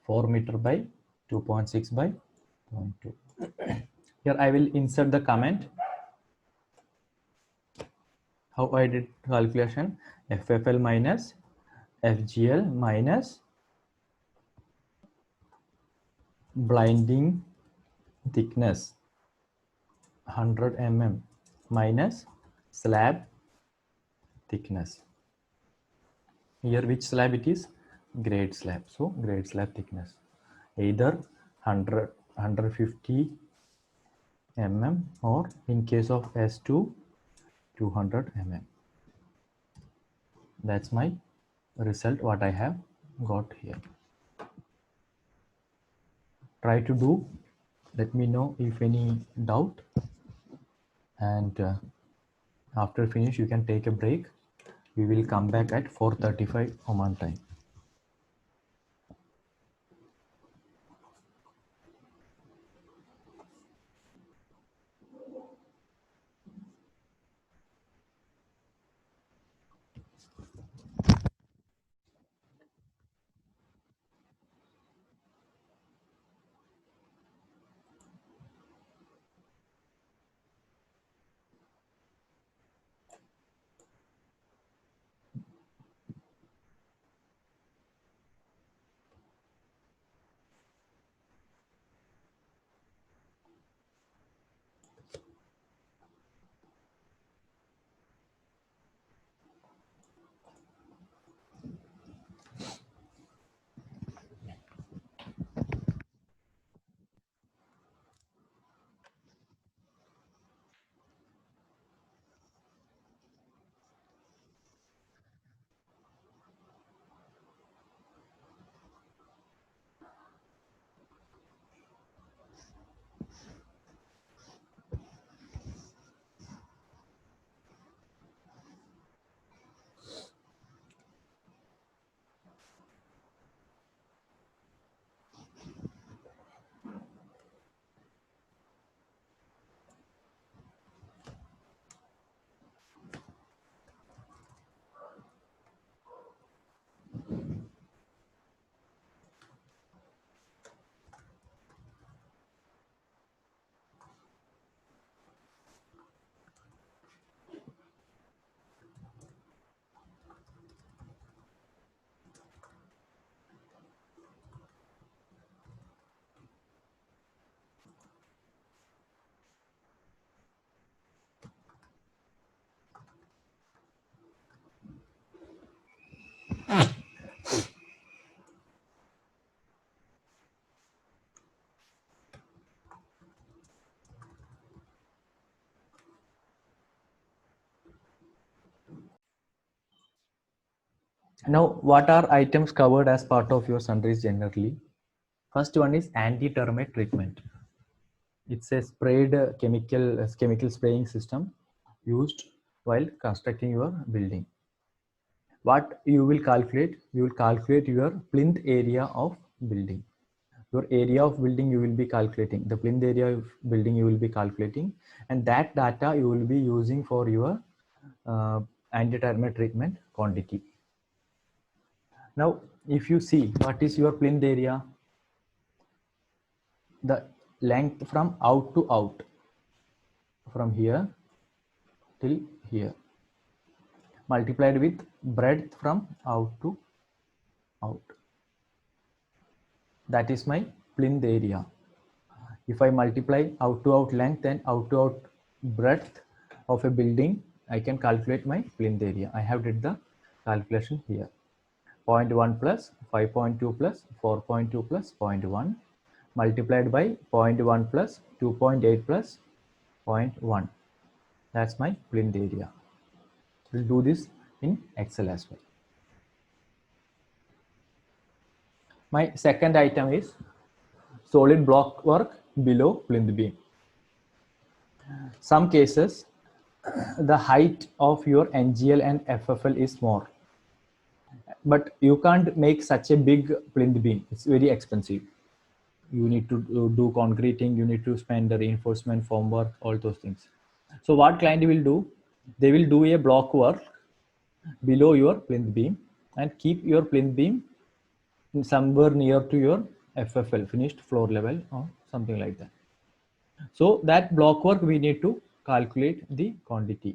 Four meter by 2.6 by 0.2. Here I will insert the comment. How I did calculation? FFL minus FGL minus blinding thickness 100 mm minus slab thickness. Here which slab it is? Grade slab. So grade slab thickness either 150 mm or in case of S2 200 mm. That's my result what I have got here. Try to do, let me know if any doubt, and after finish you can take a break. We will come back at 4:35 Oman time. Now, what are items covered as part of your sundries generally? First one is anti-termite treatment. It's a sprayed chemical spraying system used while constructing your building. What you will calculate? You will calculate your plinth area of building. Your area of building you will be calculating. The plinth area of building you will be calculating, and that data you will be using for your anti-termite treatment quantity. Now, if you see what is your plinth area, the length from out to out, from here till here, multiplied with breadth from out to out. That is my plinth area. If I multiply out to out length and out to out breadth of a building, I can calculate my plinth area. I have did the calculation here. 0.1 plus 5.2 plus 4.2 plus 0.1 multiplied by 0.1 plus 2.8 plus 0.1. That's my plinth area. We'll do this in Excel as well. My second item is solid block work below plinth beam. Some cases, the height of your NGL and FFL is more, but you can't make such a big plinth beam. It's very expensive. You need to do concreting, you need to spend the reinforcement, formwork, all those things. So what client will do, they will do a block work below your plinth beam and keep your plinth beam somewhere near to your FFL, finished floor level, or something like that. So that block work we need to calculate the quantity.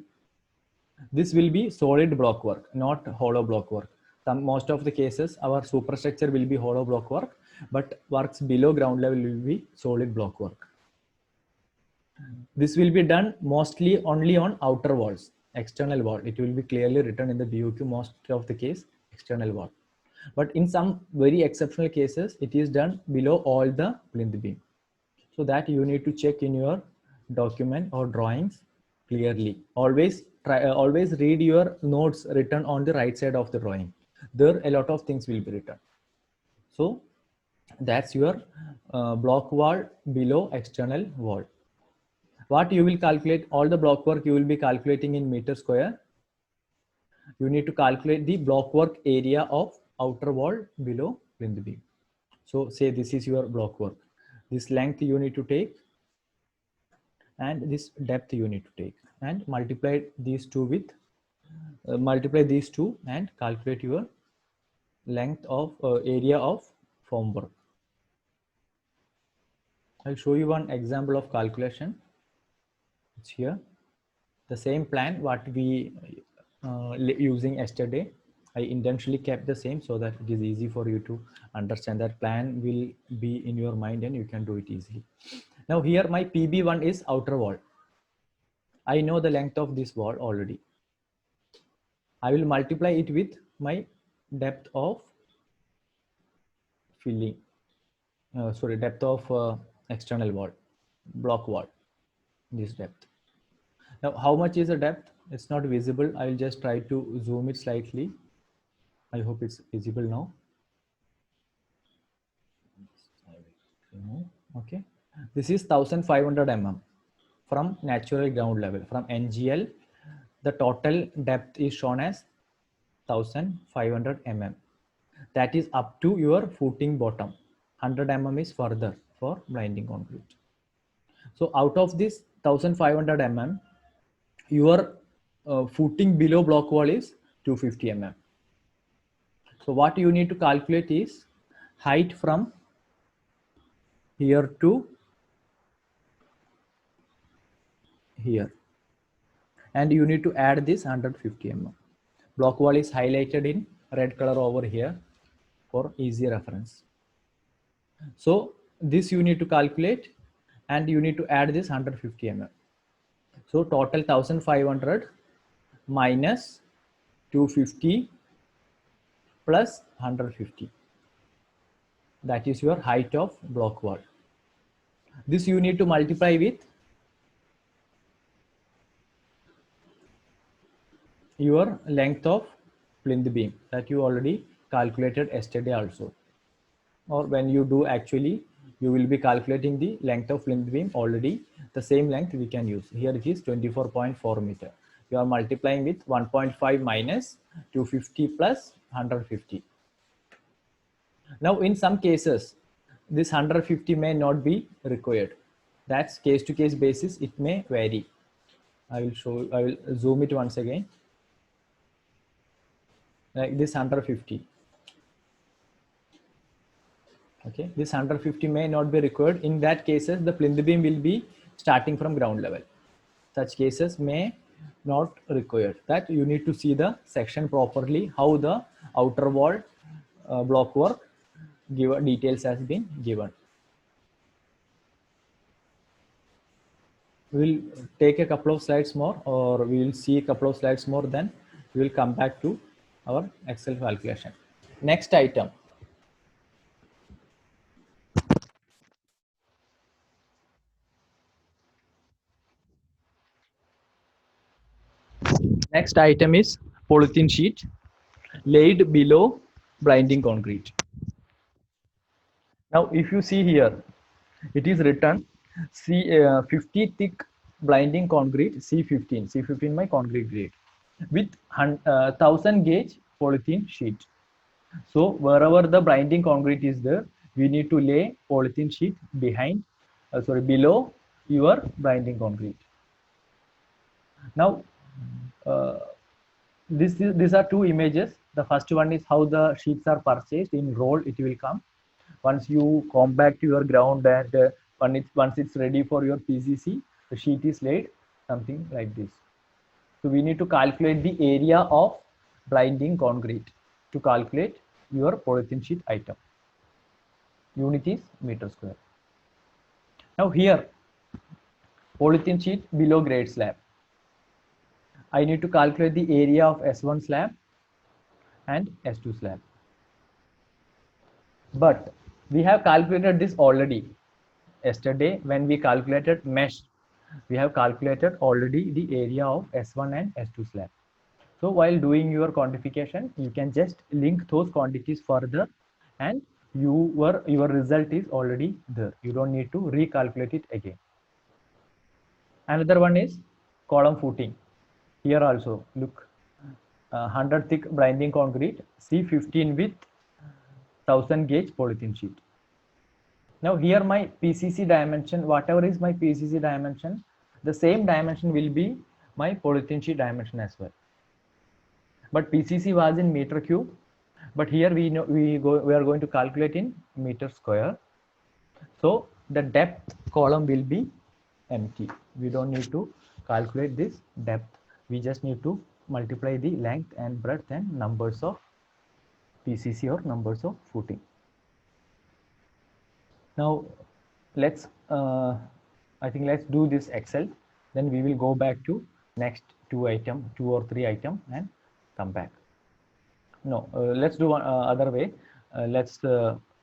This will be solid block work, not hollow block work. Most of the cases, our superstructure will be hollow block work, but works below ground level will be solid block work. This will be done mostly only on outer walls, external wall. It will be clearly written in the BOQ, most of the case, external wall. But in some very exceptional cases, it is done below all the plinth beam. So that you need to check in your document or drawings clearly. Always read your notes written on the right side of the drawing. There a lot of things will be written. So that's your block wall below external wall. What you will calculate, all the block work you will be calculating in meter square. You need to calculate the block work area of outer wall below plinth beam. So say this is your block work. This length you need to take and this depth you need to take, and multiply these two with and calculate your length of area of formwork. I'll show you one example of calculation. It's here. The same plan what we using yesterday, I intentionally kept the same so that it is easy for you to understand. That plan will be in your mind and you can do it easily. Now here my PB1 is outer wall. I know the length of this wall already. I will multiply it with my depth of filling, depth of external wall, block wall, this depth. Now how much is the depth? It's not visible. I will just try to zoom it slightly. I hope it's visible now. Okay, this is 1500 mm from natural ground level. From NGL, the total depth is shown as 1500 mm. That is up to your footing bottom. 100 mm is further for blinding concrete. So out of this 1500 mm, your footing below block wall is 250 mm. So what you need to calculate is height from here to here, and you need to add this 150 mm. Block wall is highlighted in red color over here for easy reference. So this you need to calculate and you need to add this 150 mm. So total 1500 minus 250 plus 150. That is your height of block wall. This you need to multiply with your length of plinth beam that you already calculated yesterday also, or when you do actually you will be calculating the length of plinth beam already. The same length we can use here. It is 24.4 meter. You are multiplying with 1.5 minus 250 plus 150. Now in some cases this 150 may not be required. That's case to case basis, it may vary. I will zoom it once again. Like this 150. Okay, this 150 may not be required. In that cases the plinth beam will be starting from ground level. Such cases may not required. That you need to see the section properly, how the outer wall block work given details has been given. We will take a couple of slides more, or we will see a couple of slides more, then we will come back to our Excel calculation. Next item. Next item is polythene sheet laid below blinding concrete. Now if you see here, it is written 50 thick blinding concrete C15 my concrete grade with 1000 gauge polythene sheet. So wherever the blinding concrete is there, we need to lay polythene sheet below your blinding concrete. Now these are two images. The first one is how the sheets are purchased in roll. It will come once you compact your ground, and once it's ready for your PCC, the sheet is laid something like this. So we need to calculate the area of blinding concrete to calculate your polythene sheet item. Unit is meter square. Now here, polythene sheet below grade slab. I need to calculate the area of S1 slab and S2 slab. But we have calculated this already. Yesterday when we calculated mesh, we have calculated already the area of S1 and S2 slab. So while doing your quantification, you can just link those quantities further, and your result is already there. You don't need to recalculate it again. Another one is column footing. Here also look, 100 thick blinding concrete C15 with 1000 gauge polythene sheet. Now here my PCC dimension, whatever is my PCC dimension, the same dimension will be my polythene sheet dimension as well. But PCC was in meter cube, but here we are going to calculate in meter square. So the depth column will be empty. We don't need to calculate this depth. We just need to multiply the length and breadth and numbers of PCC or numbers of footing. Now let's do this Excel, then we will go back to next two or three item and come back. No, let's do one other way. Let's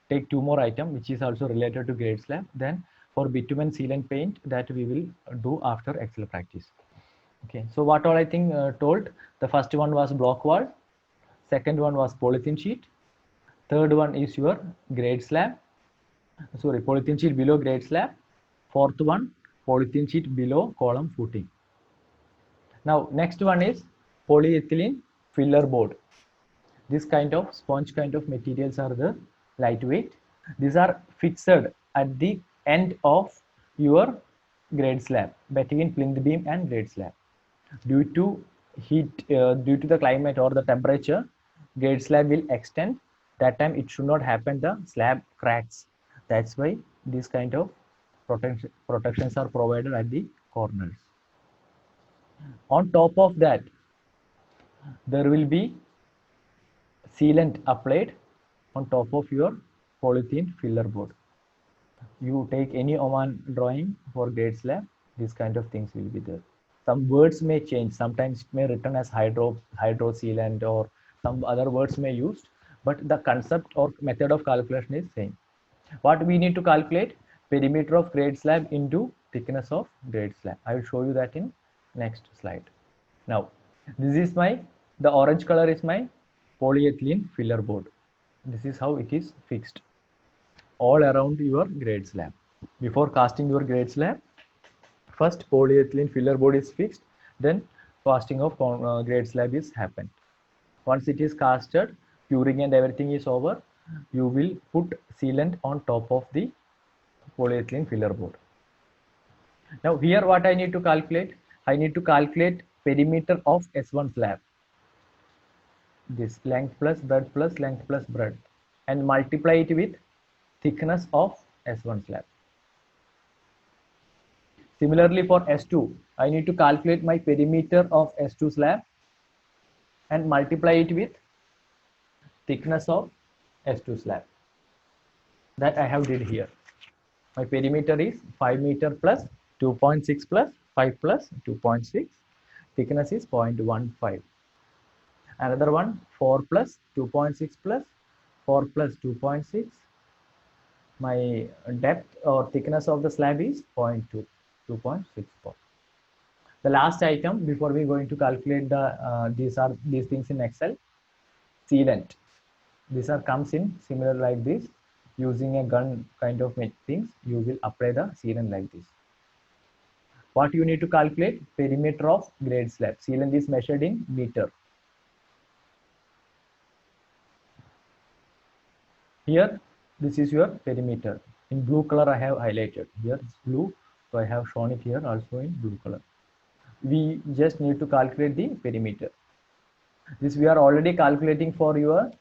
take two more item which is also related to grade slab. Then for bitumen sealant paint, that we will do after Excel practice. Okay, so what all I think told, the first one was block wall, second one was polythene sheet, third one is your grade slab, sorry, polythene sheet below grade slab, fourth one polythene sheet below column footing. Now next one is polyethylene filler board. This kind of sponge kind of materials are the lightweight. These are fixed at the end of your grade slab between plinth beam and grade slab. Due to heat, due to the climate or the temperature, grade slab will extend. That time it should not happen, the slab cracks. That's why this kind of protections are provided at the corners. On top of that, there will be sealant applied on top of your polythene filler board. You take any Oman drawing for grade slab, these kind of things will be there. Some words may change, sometimes it may written as hydro sealant, or some other words may used, but the concept or method of calculation is same. What we need to calculate? Perimeter of grade slab into thickness of grade slab. I will show you that in next slide. Now this is the orange color is my polyethylene filler board. This is how it is fixed all around your grade slab. Before casting your grade slab, first polyethylene filler board is fixed, then casting of grade slab is happened. Once it is casted, curing and everything is over, you will put sealant on top of the polyethylene filler board. Now here what I need to calculate? I need to calculate perimeter of S1 slab. This length plus length plus breadth, and multiply it with thickness of S1 slab. Similarly for S2, I need to calculate my perimeter of S2 slab and multiply it with thickness of S2 slab. That I have did here. My perimeter is 5 meter plus 2.6 plus 5 plus 2.6. Thickness is 0.15. Another one 4 plus 2.6 plus 4 plus 2.6. My depth or thickness of the slab is 0.2, 2.64. The last item before we going to calculate the these things in Excel. Sealant. These are comes in similar like this. Using a gun kind of things, you will apply the sealant like this. What you need to calculate? Perimeter of grade slab. Sealant is measured in meter. Here, this is your perimeter. In blue color, I have highlighted. Here it's blue, so I have shown it here also in blue color. We just need to calculate the perimeter. This we are already calculating for your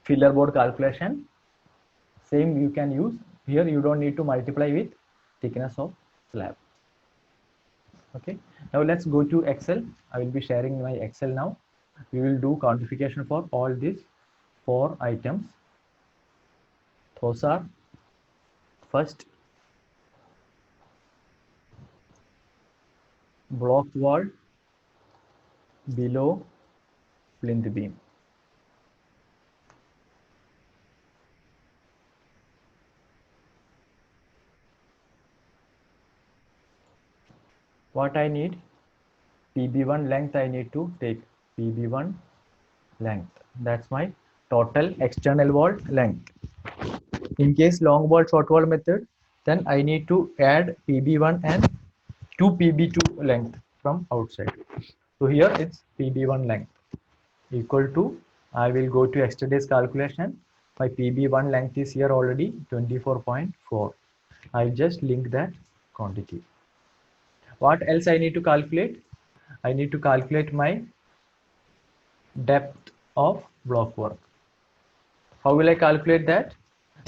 filler board calculation. Same you can use. Here you don't need to multiply with thickness of slab. Okay. Now let's go to Excel. I will be sharing my Excel now. We will do quantification for all these 4 items. Those are first block wall below plinth beam. What I need? PB1 length I need to take. PB1 length. That's my total external wall length. In case long wall short wall method, then I need to add PB1 and 2 PB2 length from outside. So here it's PB1 length equal to, I will go to yesterday's calculation. My PB1 length is here already 24.4. I'll just link that quantity. What else I need to calculate? I need to calculate my depth of block work. How will I calculate that?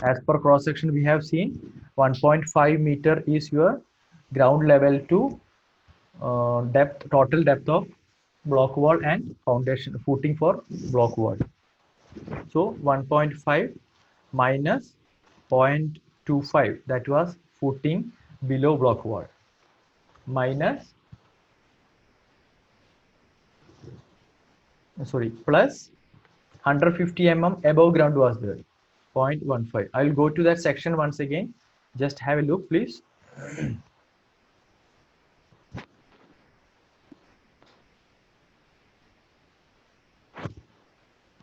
As per cross section we have seen 1.5 meter is your ground level to depth, total depth of block wall and foundation footing for block wall. So 1.5 minus 0.25, that was footing below block wall, minus plus 150 mm above ground was there, 0.15. I will go to that section once again. Just have a look, please.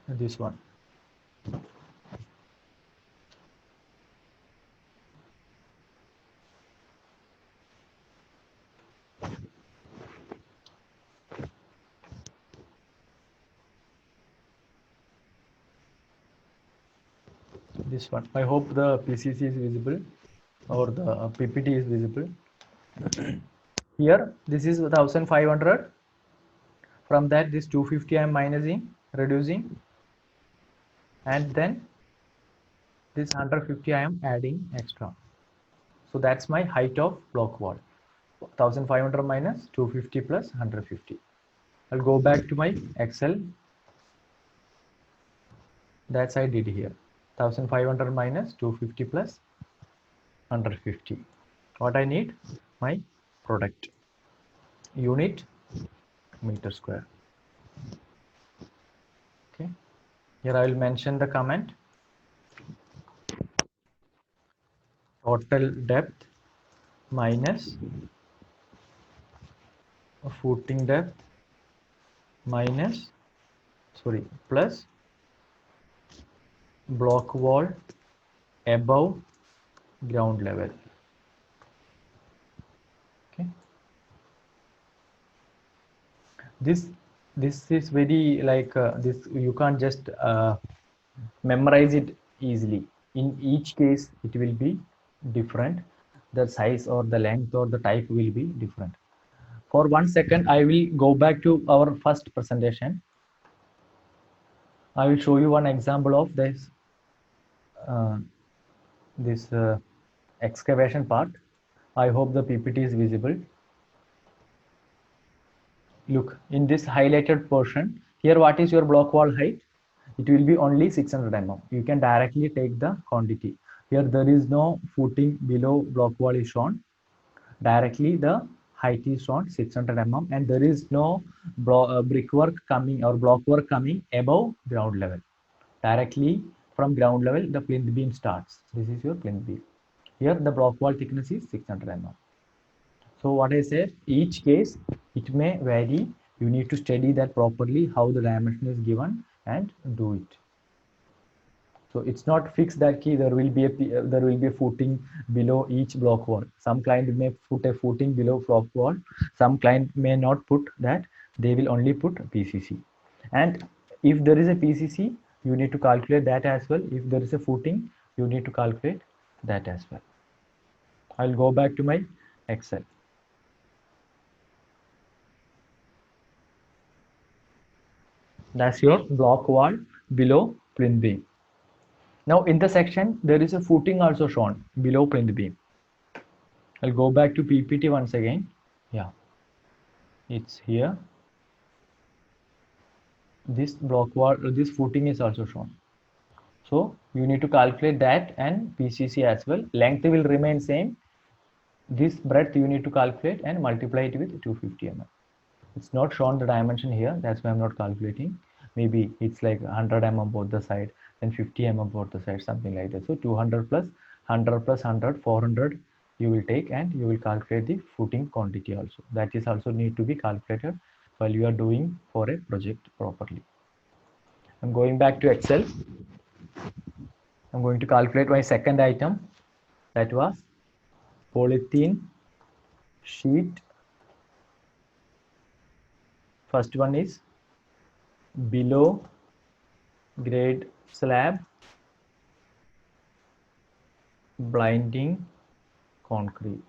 This one. This one. I hope the PCC is visible or the PPT is visible. Here, this is 1500. From that, this 250 I am minusing, reducing, and then this 150 I am adding extra. So that's my height of block wall. 1500 minus 250 plus 150. I'll go back to my Excel. That's I did here. 1500 minus 250 plus 150. What I need? My product. Unit meter square. Okay. Here I will mention the comment. Total depth minus footing depth minus sorry, plus block wall above ground level. Okay, this is very like this, you can't just memorize it easily. In each case it will be different, the size or the length or the type will be different. For 1 second I will go back to our first presentation. I will show you one example of uh, this excavation part. I hope the PPT is visible. Look, in this highlighted portion here, what is your block wall height? It will be only 600 mm. You can directly take the quantity. Here there is no footing below block wall is shown. Directly the height is shown 600 mm, and there is no brickwork coming or block work coming above ground level. Directly from ground level the plinth beam starts. This is your plinth beam. Here the block wall thickness is 600 mm. So what I said, each case it may vary. You need to study that properly, how the dimension is given, and do it. So it's not fixed that key there will be a footing below each block wall. Some client may put a footing below block wall. Some client may not put that. They will only put PCC. And if there is a PCC, you need to calculate that as well. If there is a footing, you need to calculate that as well. I'll go back to my Excel. That's your block wall below plinth beam. Now in the section, there is a footing also shown below plinth beam. I'll go back to PPT once again. Yeah, it's here. This block wall, this footing is also shown. So you need to calculate that and PCC as well. Length will remain same. This breadth you need to calculate and multiply it with 250 mm. It's not shown the dimension here. That's why I'm not calculating. Maybe it's like 100 mm both the side, then 50 mm both the side, something like that. So 200 plus 100 plus 100, 400 you will take, and you will calculate the footing quantity also. That is also need to be calculated while you are doing for a project properly. I'm going back to Excel. I'm going to calculate my second item, that was polythene sheet. First one is below grade slab blinding concrete.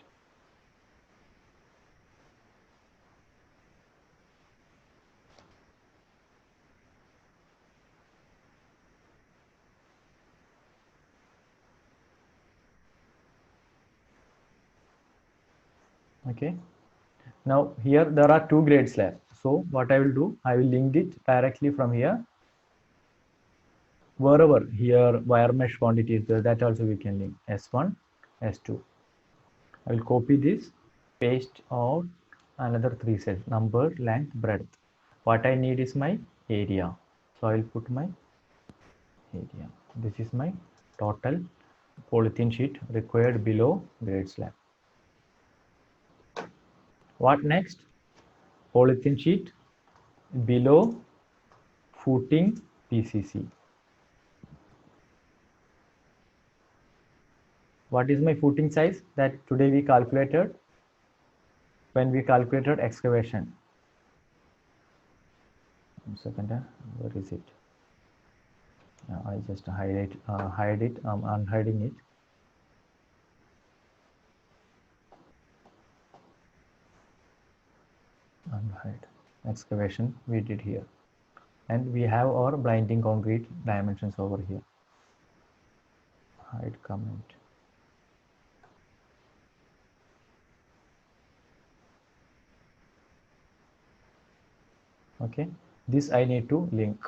Okay, now here there are two grade slabs. So what I will do, I will link it directly from here. Wherever here wire mesh quantity is there, that also we can link S1, S2. I will copy this, paste out another three cells, number, length, breadth. What I need is my area. So I will put my area. This is my total polythene sheet required below grade slab. What next? Polythene sheet below footing PCC. What is my footing size? That today we calculated when we calculated excavation. 1 second, where is it? I just hide it. I'm unhiding it. Unhide excavation we did here, and we have our blinding concrete dimensions over here. Hide comment. Okay, this I need to link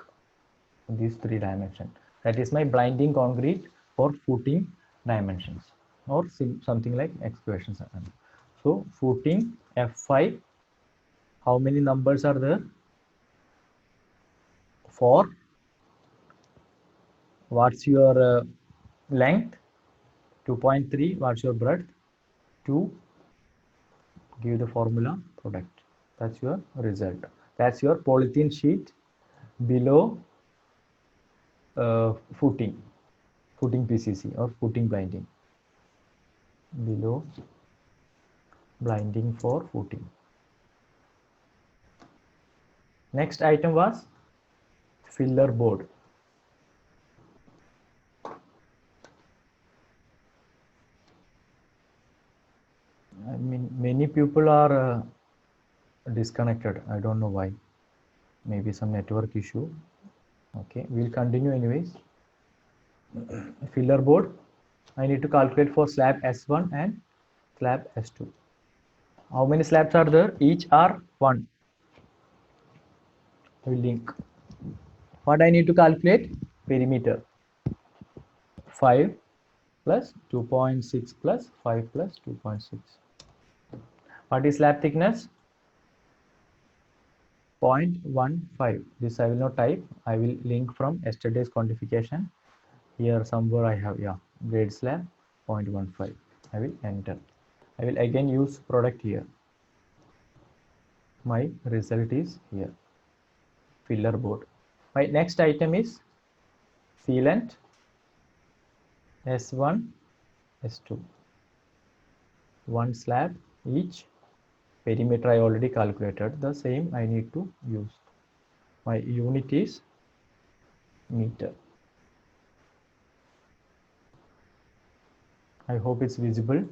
these three dimensions. That is my blinding concrete for footing dimensions, or something like excavation. So footing F5, how many numbers are there? 4. What's your length? 2.3. What's your breadth? 2. Give the formula, product. That's your result. That's your polythene sheet below footing PCC or footing blinding, below blinding for footing. Next item was filler board. I mean, many people are disconnected. I don't know why. Maybe some network issue. Okay, we'll continue anyways. Filler board. I need to calculate for slab S1 and slab S2. How many slabs are there? Each are 1. I will link. What I need to calculate? Perimeter. 5 plus 2.6 plus 5 plus 2.6. What is slab thickness? 0.15. This I will not type. I will link from yesterday's quantification. Here somewhere I have, yeah, grade slab 0.15. I will enter. I will again use product here. My result is here. Filler board. My next item is sealant S1, S2. 1 slab each. Perimeter I already calculated. The same I need to use. My unit is meter. I hope it's visible.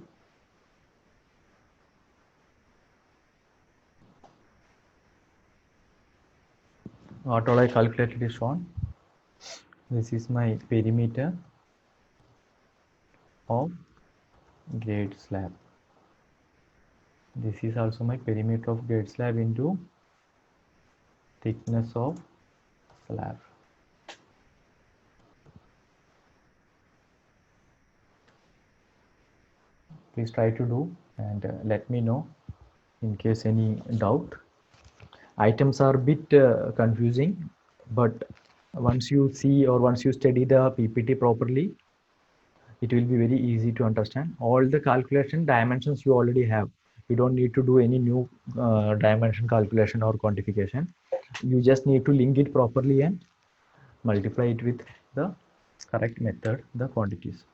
What all I calculated is shown. This is my perimeter of grade slab. This is also my perimeter of grade slab into thickness of slab. Please try to do and let me know in case any doubt. Items are a bit confusing, but once you see or once you study the PPT properly, it will be very easy to understand. All the calculation dimensions you already have. You don't need to do any new dimension calculation or quantification. You just need to link it properly and multiply it with the correct method, the quantities.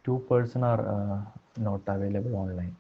Two person are not available online.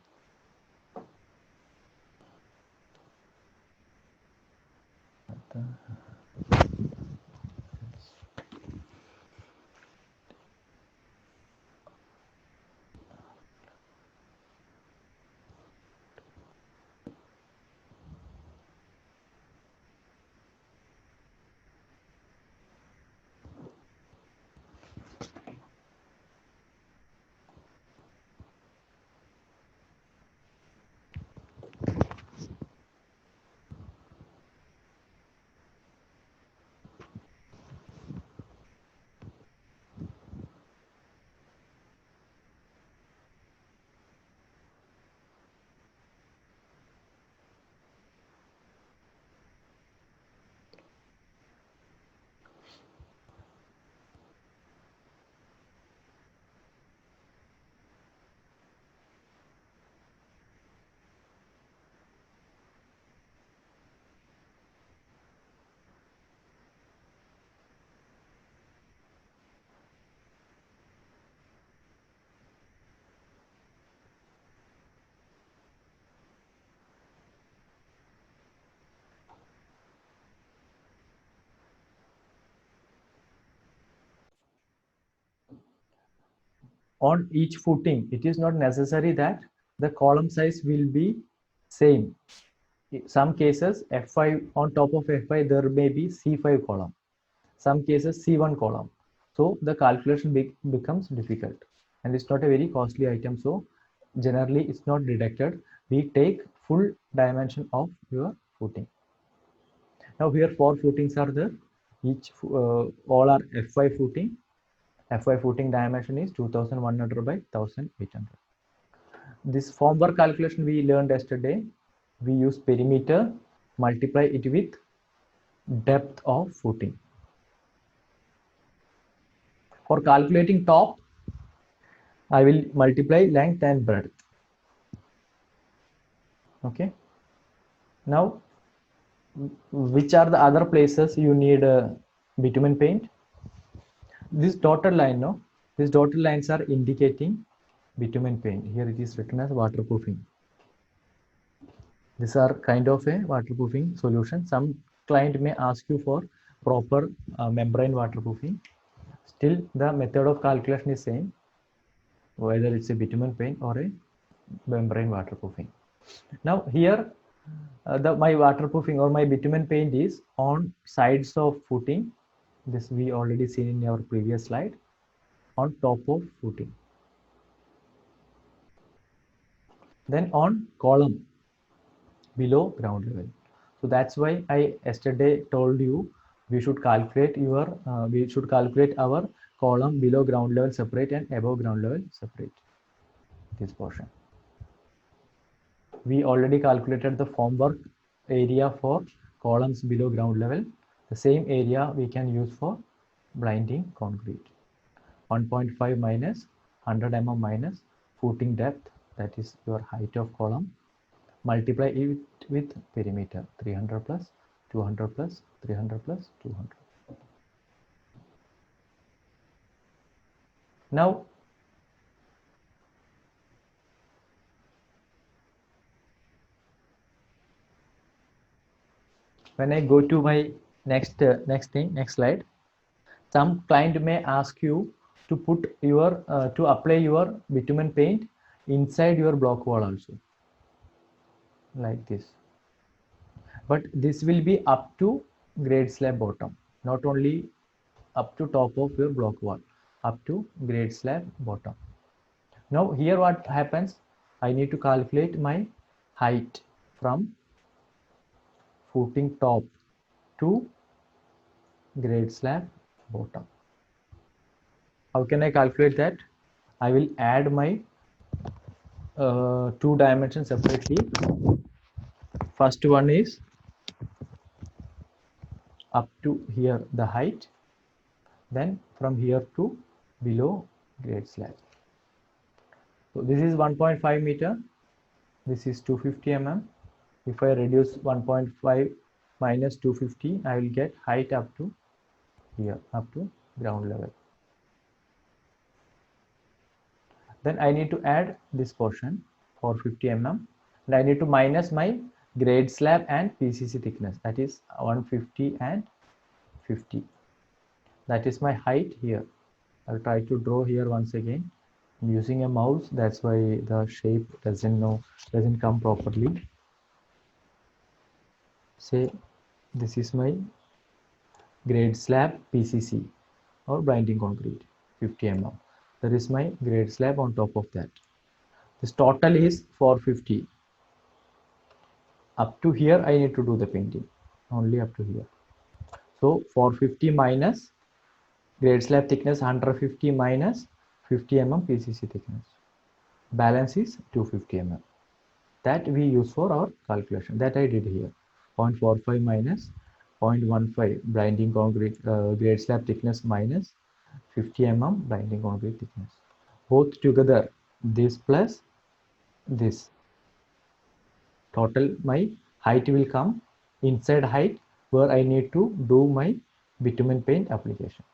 On each footing, it is not necessary that the column size will be same. In some cases, F5 on top of F5, there may be C5 column. Some cases C1 column. So the calculation becomes difficult and it's not a very costly item. So generally it's not deducted. We take full dimension of your footing. Now here 4 footings are there. Each all are F5 footing. F5 footing dimension is 2100 by 1800. This formwork calculation we learned yesterday. We use perimeter, multiply it with depth of footing. For calculating top, I will multiply length and breadth. Okay. Now, which are the other places you need bitumen paint? This dotted line, no? These dotted lines are indicating bitumen paint. Here it is written as waterproofing. These are kind of a waterproofing solution. Some client may ask you for proper membrane waterproofing. Still, the method of calculation is same, whether it's a bitumen paint or a membrane waterproofing. Now here, my waterproofing or my bitumen paint is on sides of footing. This we already seen in our previous slide. On top of footing. Then on column below ground level. So that's why I yesterday told you we should calculate our column below ground level separate and above ground level separate. This portion. We already calculated the formwork area for columns below ground level. The same area we can use for blinding concrete. 1.5 minus 100 mm minus footing depth, that is your height of column, multiply it with perimeter, 300 plus 200 plus 300 plus 200. Now when I go to my next slide, some client may ask you to put your to apply your bitumen paint inside your block wall also, like this. But this will be up to grade slab bottom, not only up to top of your block wall, up to grade slab bottom. Now here what happens, I need to calculate my height from footing top to grade slab bottom. How can I calculate that? I will add my two dimensions separately. First one is up to here the height, then from here to below grade slab. So this is 1.5 meter, this is 250 mm. If I reduce 1.5 minus 250, I will get height up to here, up to ground level. Then I need to add this portion for 50 mm, and I need to minus my grade slab and PCC thickness, that is 150 and 50. That is my height here. I'll try to draw here once again. I'm using a mouse, that's why the shape doesn't come properly. Say this is my grade slab PCC or blinding concrete, 50 mm. There is my grade slab on top of that. This total is 450. Up to here I need to do the painting, only up to here. So 450 minus grade slab thickness 150 minus 50 mm PCC thickness. Balance is 250 mm. That we use for our calculation. That I did here. 0.45 minus 0.15 blinding concrete grade slab thickness minus 50 mm blinding concrete thickness. Both together, this plus this. Total my height will come inside height where I need to do my bitumen paint application.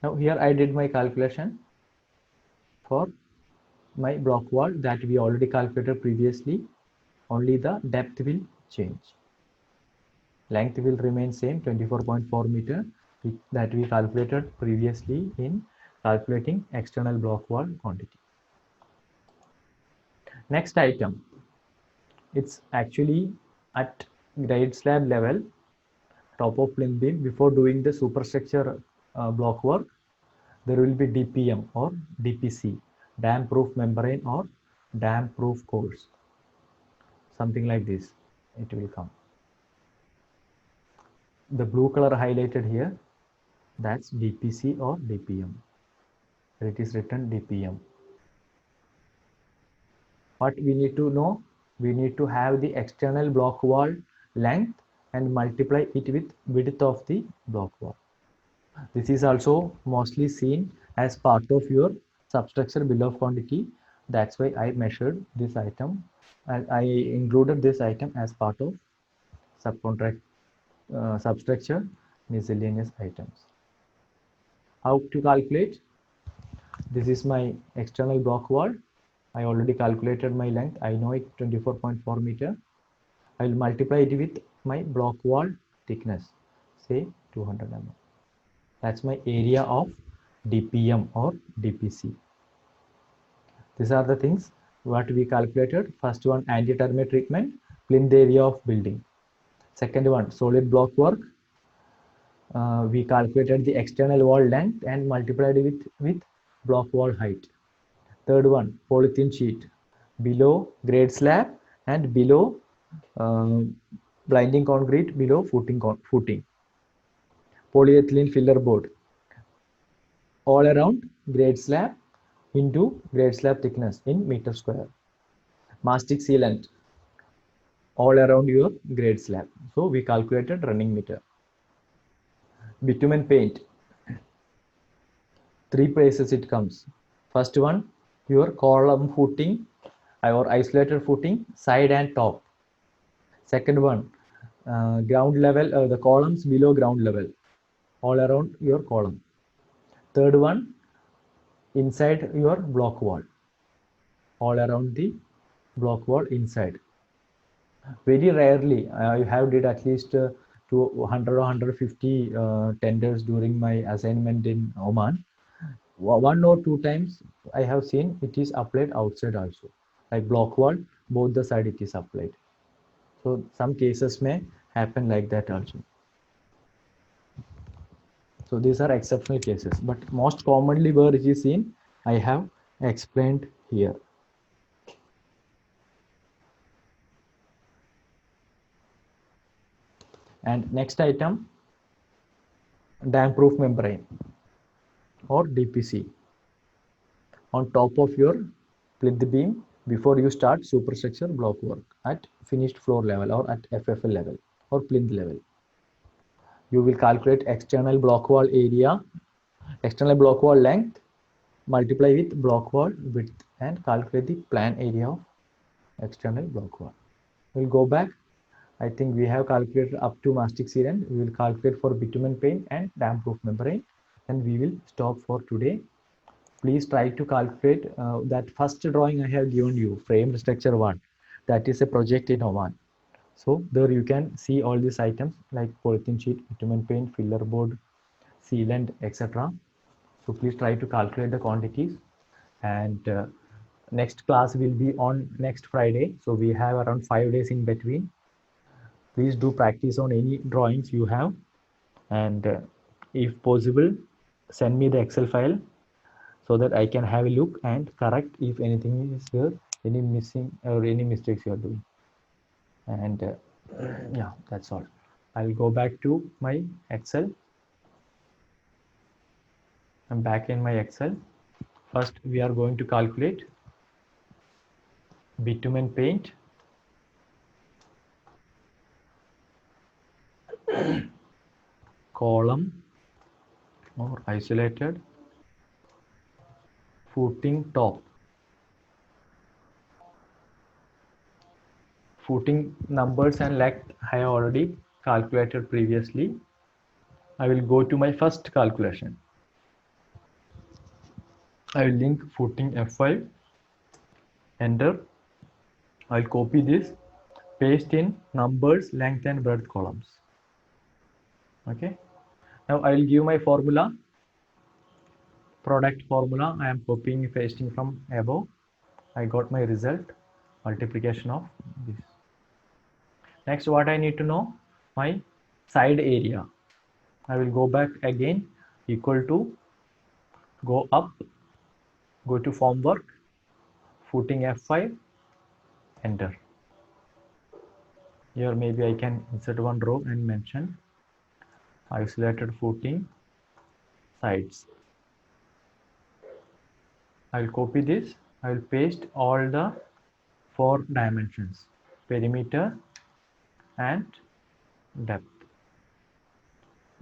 Now here I did my calculation for my block wall that we already calculated previously. Only the depth will change. Length will remain same, 24.4 meter, that we calculated previously in calculating external block wall quantity. Next item, it's actually at grade slab level, top of plinth beam. Before doing the superstructure block work, there will be DPM or DPC, dam proof membrane or dam proof course, something like this it will come. The blue color highlighted here, that's DPC or DPM. It is written DPM. What we need to know, we need to have the external block wall length and multiply it with width of the block wall. This is also mostly seen as part of your substructure bill of quantity. That's why I measured this item and I included this item as part of substructure miscellaneous items. How to calculate? This is my external block wall. I already calculated my length. I know it 24.4 meter. I will multiply it with my block wall thickness, say 200 mm. That's my area of DPM or DPC. These are the things what we calculated. First one, anti-termite treatment, plinth area of building. Second one, solid block work. We calculated the external wall length and multiplied it with block wall height. Third one, polythene sheet below grade slab and below blinding concrete below footing. Polyethylene filler board all around grade slab into grade slab thickness in meter square. Mastic sealant all around your grade slab. So we calculated running meter. Bitumen paint, 3 places it comes. First one, your column footing or isolated footing, side and top. Second one, ground level, the columns below ground level, all around your column. Third one, inside your block wall, all around the block wall inside. Very rarely, I have did at least 200 or 150 tenders during my assignment in Oman. 1 or 2 times I have seen it is applied outside also, like block wall, both the side it is applied. So some cases may happen like that also. So these are exceptional cases, but most commonly where it is seen, I have explained here. And next item, dam proof membrane or DPC on top of your plinth beam before you start superstructure block work at finished floor level or at FFL level or plinth level. You will calculate external block wall area, external block wall length, multiply with block wall width and calculate the plan area of external block wall. We'll go back. I think we have calculated up to mastic sealant. We will calculate for bitumen paint and dam proof membrane, and we will stop for today. Please try to calculate that first drawing I have given you, frame structure 1. That is a project in Oman. So there you can see all these items like polythene sheet, bitumen paint, filler board, sealant, etc. So please try to calculate the quantities. And next class will be on next Friday. So we have around 5 days in between. Please do practice on any drawings you have. And if possible, send me the Excel file so that I can have a look and correct if anything is here, any missing or any mistakes you are doing. And yeah, that's all. I'll go back to my Excel. I'm back in my Excel. First, we are going to calculate bitumen paint, column or isolated footing top. Footing numbers and length I have already calculated previously. I will go to my first calculation. I will link footing F5, enter. I'll copy this, paste in numbers, length and breadth columns. Okay. Now I will give my formula, product formula. I am copying, pasting from above. I got my result, multiplication of this. Next, what I need to know, my side area. I will go back again, equal to, go up, go to form work, footing F5, enter. Here maybe I can insert one row and mention isolated footing sides. I will copy this. I will paste all the 4 dimensions, perimeter and depth.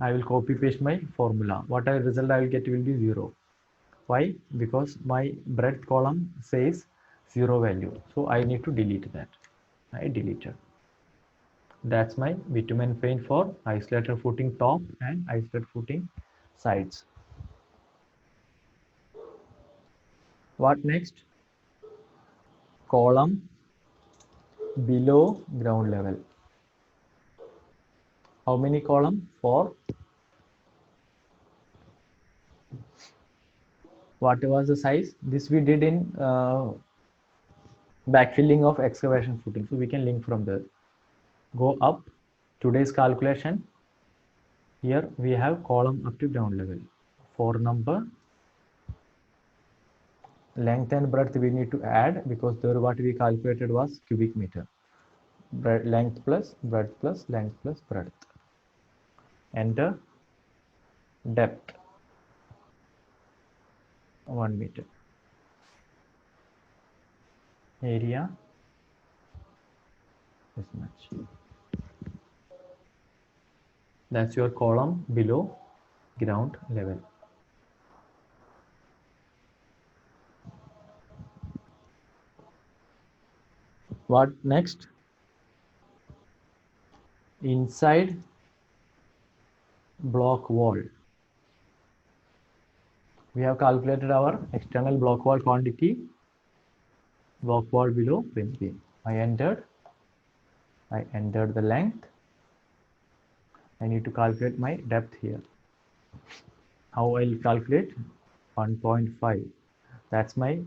I will copy paste my formula. What result I will get will be 0. Why? Because my breadth column says 0 value. So I need to delete that. I deleted. That's my bitumen pane for isolated footing top and isolated footing sides. What next? Column below ground level. How many column? 4. What was the size? This we did in backfilling of excavation footing. So we can link from there. Go up. Today's calculation. Here we have column up to ground level. 4 number. Length and breadth we need to add because there what we calculated was cubic meter. Length plus breadth plus length plus breadth. Enter. Depth 1 meter. Area this much. That's your column below ground level. What next? Inside block wall. We have calculated our external block wall quantity. Block wall below frame beam. I entered the length. I need to calculate my depth here. How I'll calculate? 1.5. That's my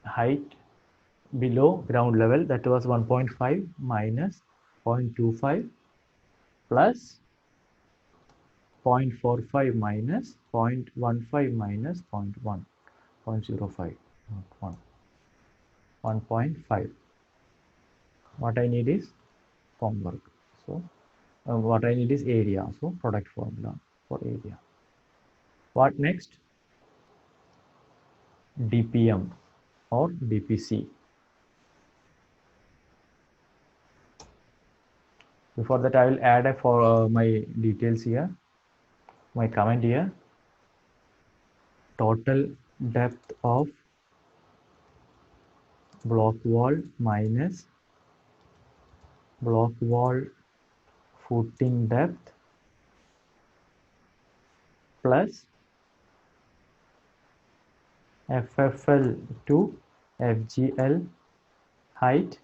height below ground level. That was 1.5 minus 0.25 plus 0.45 minus 0.15 minus 0.1, 0.05, not 1, 1.5. What I need is form work. So what I need is area. So product formula for area. What next? DPM or DPC. Before that, I will add for my details here, my comment here. Total depth of block wall minus block wall footing depth plus FFL to FGL height,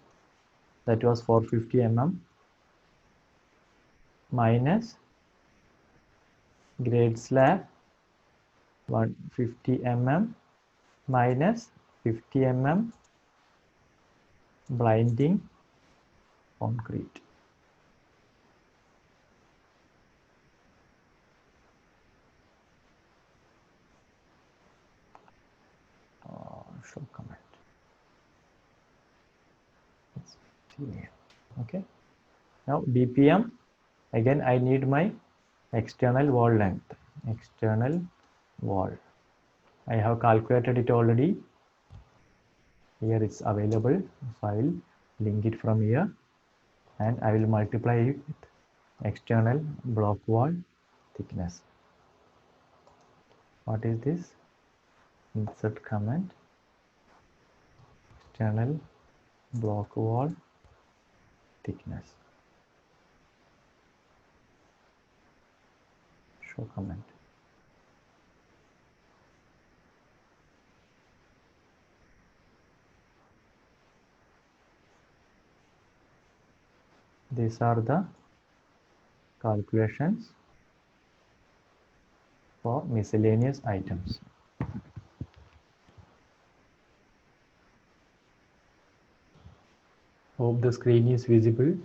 that was 450 mm, minus grade slab 150 mm minus 50 mm blinding concrete. Show comment. Okay. Now DPM, again I need my external wall length. External wall. I have calculated it already. Here it's available. So I will link it from here and I will multiply it with external block wall thickness. What is this? Insert comment. External block wall thickness. Show comment. These are the calculations for miscellaneous items. Hope the screen is visible.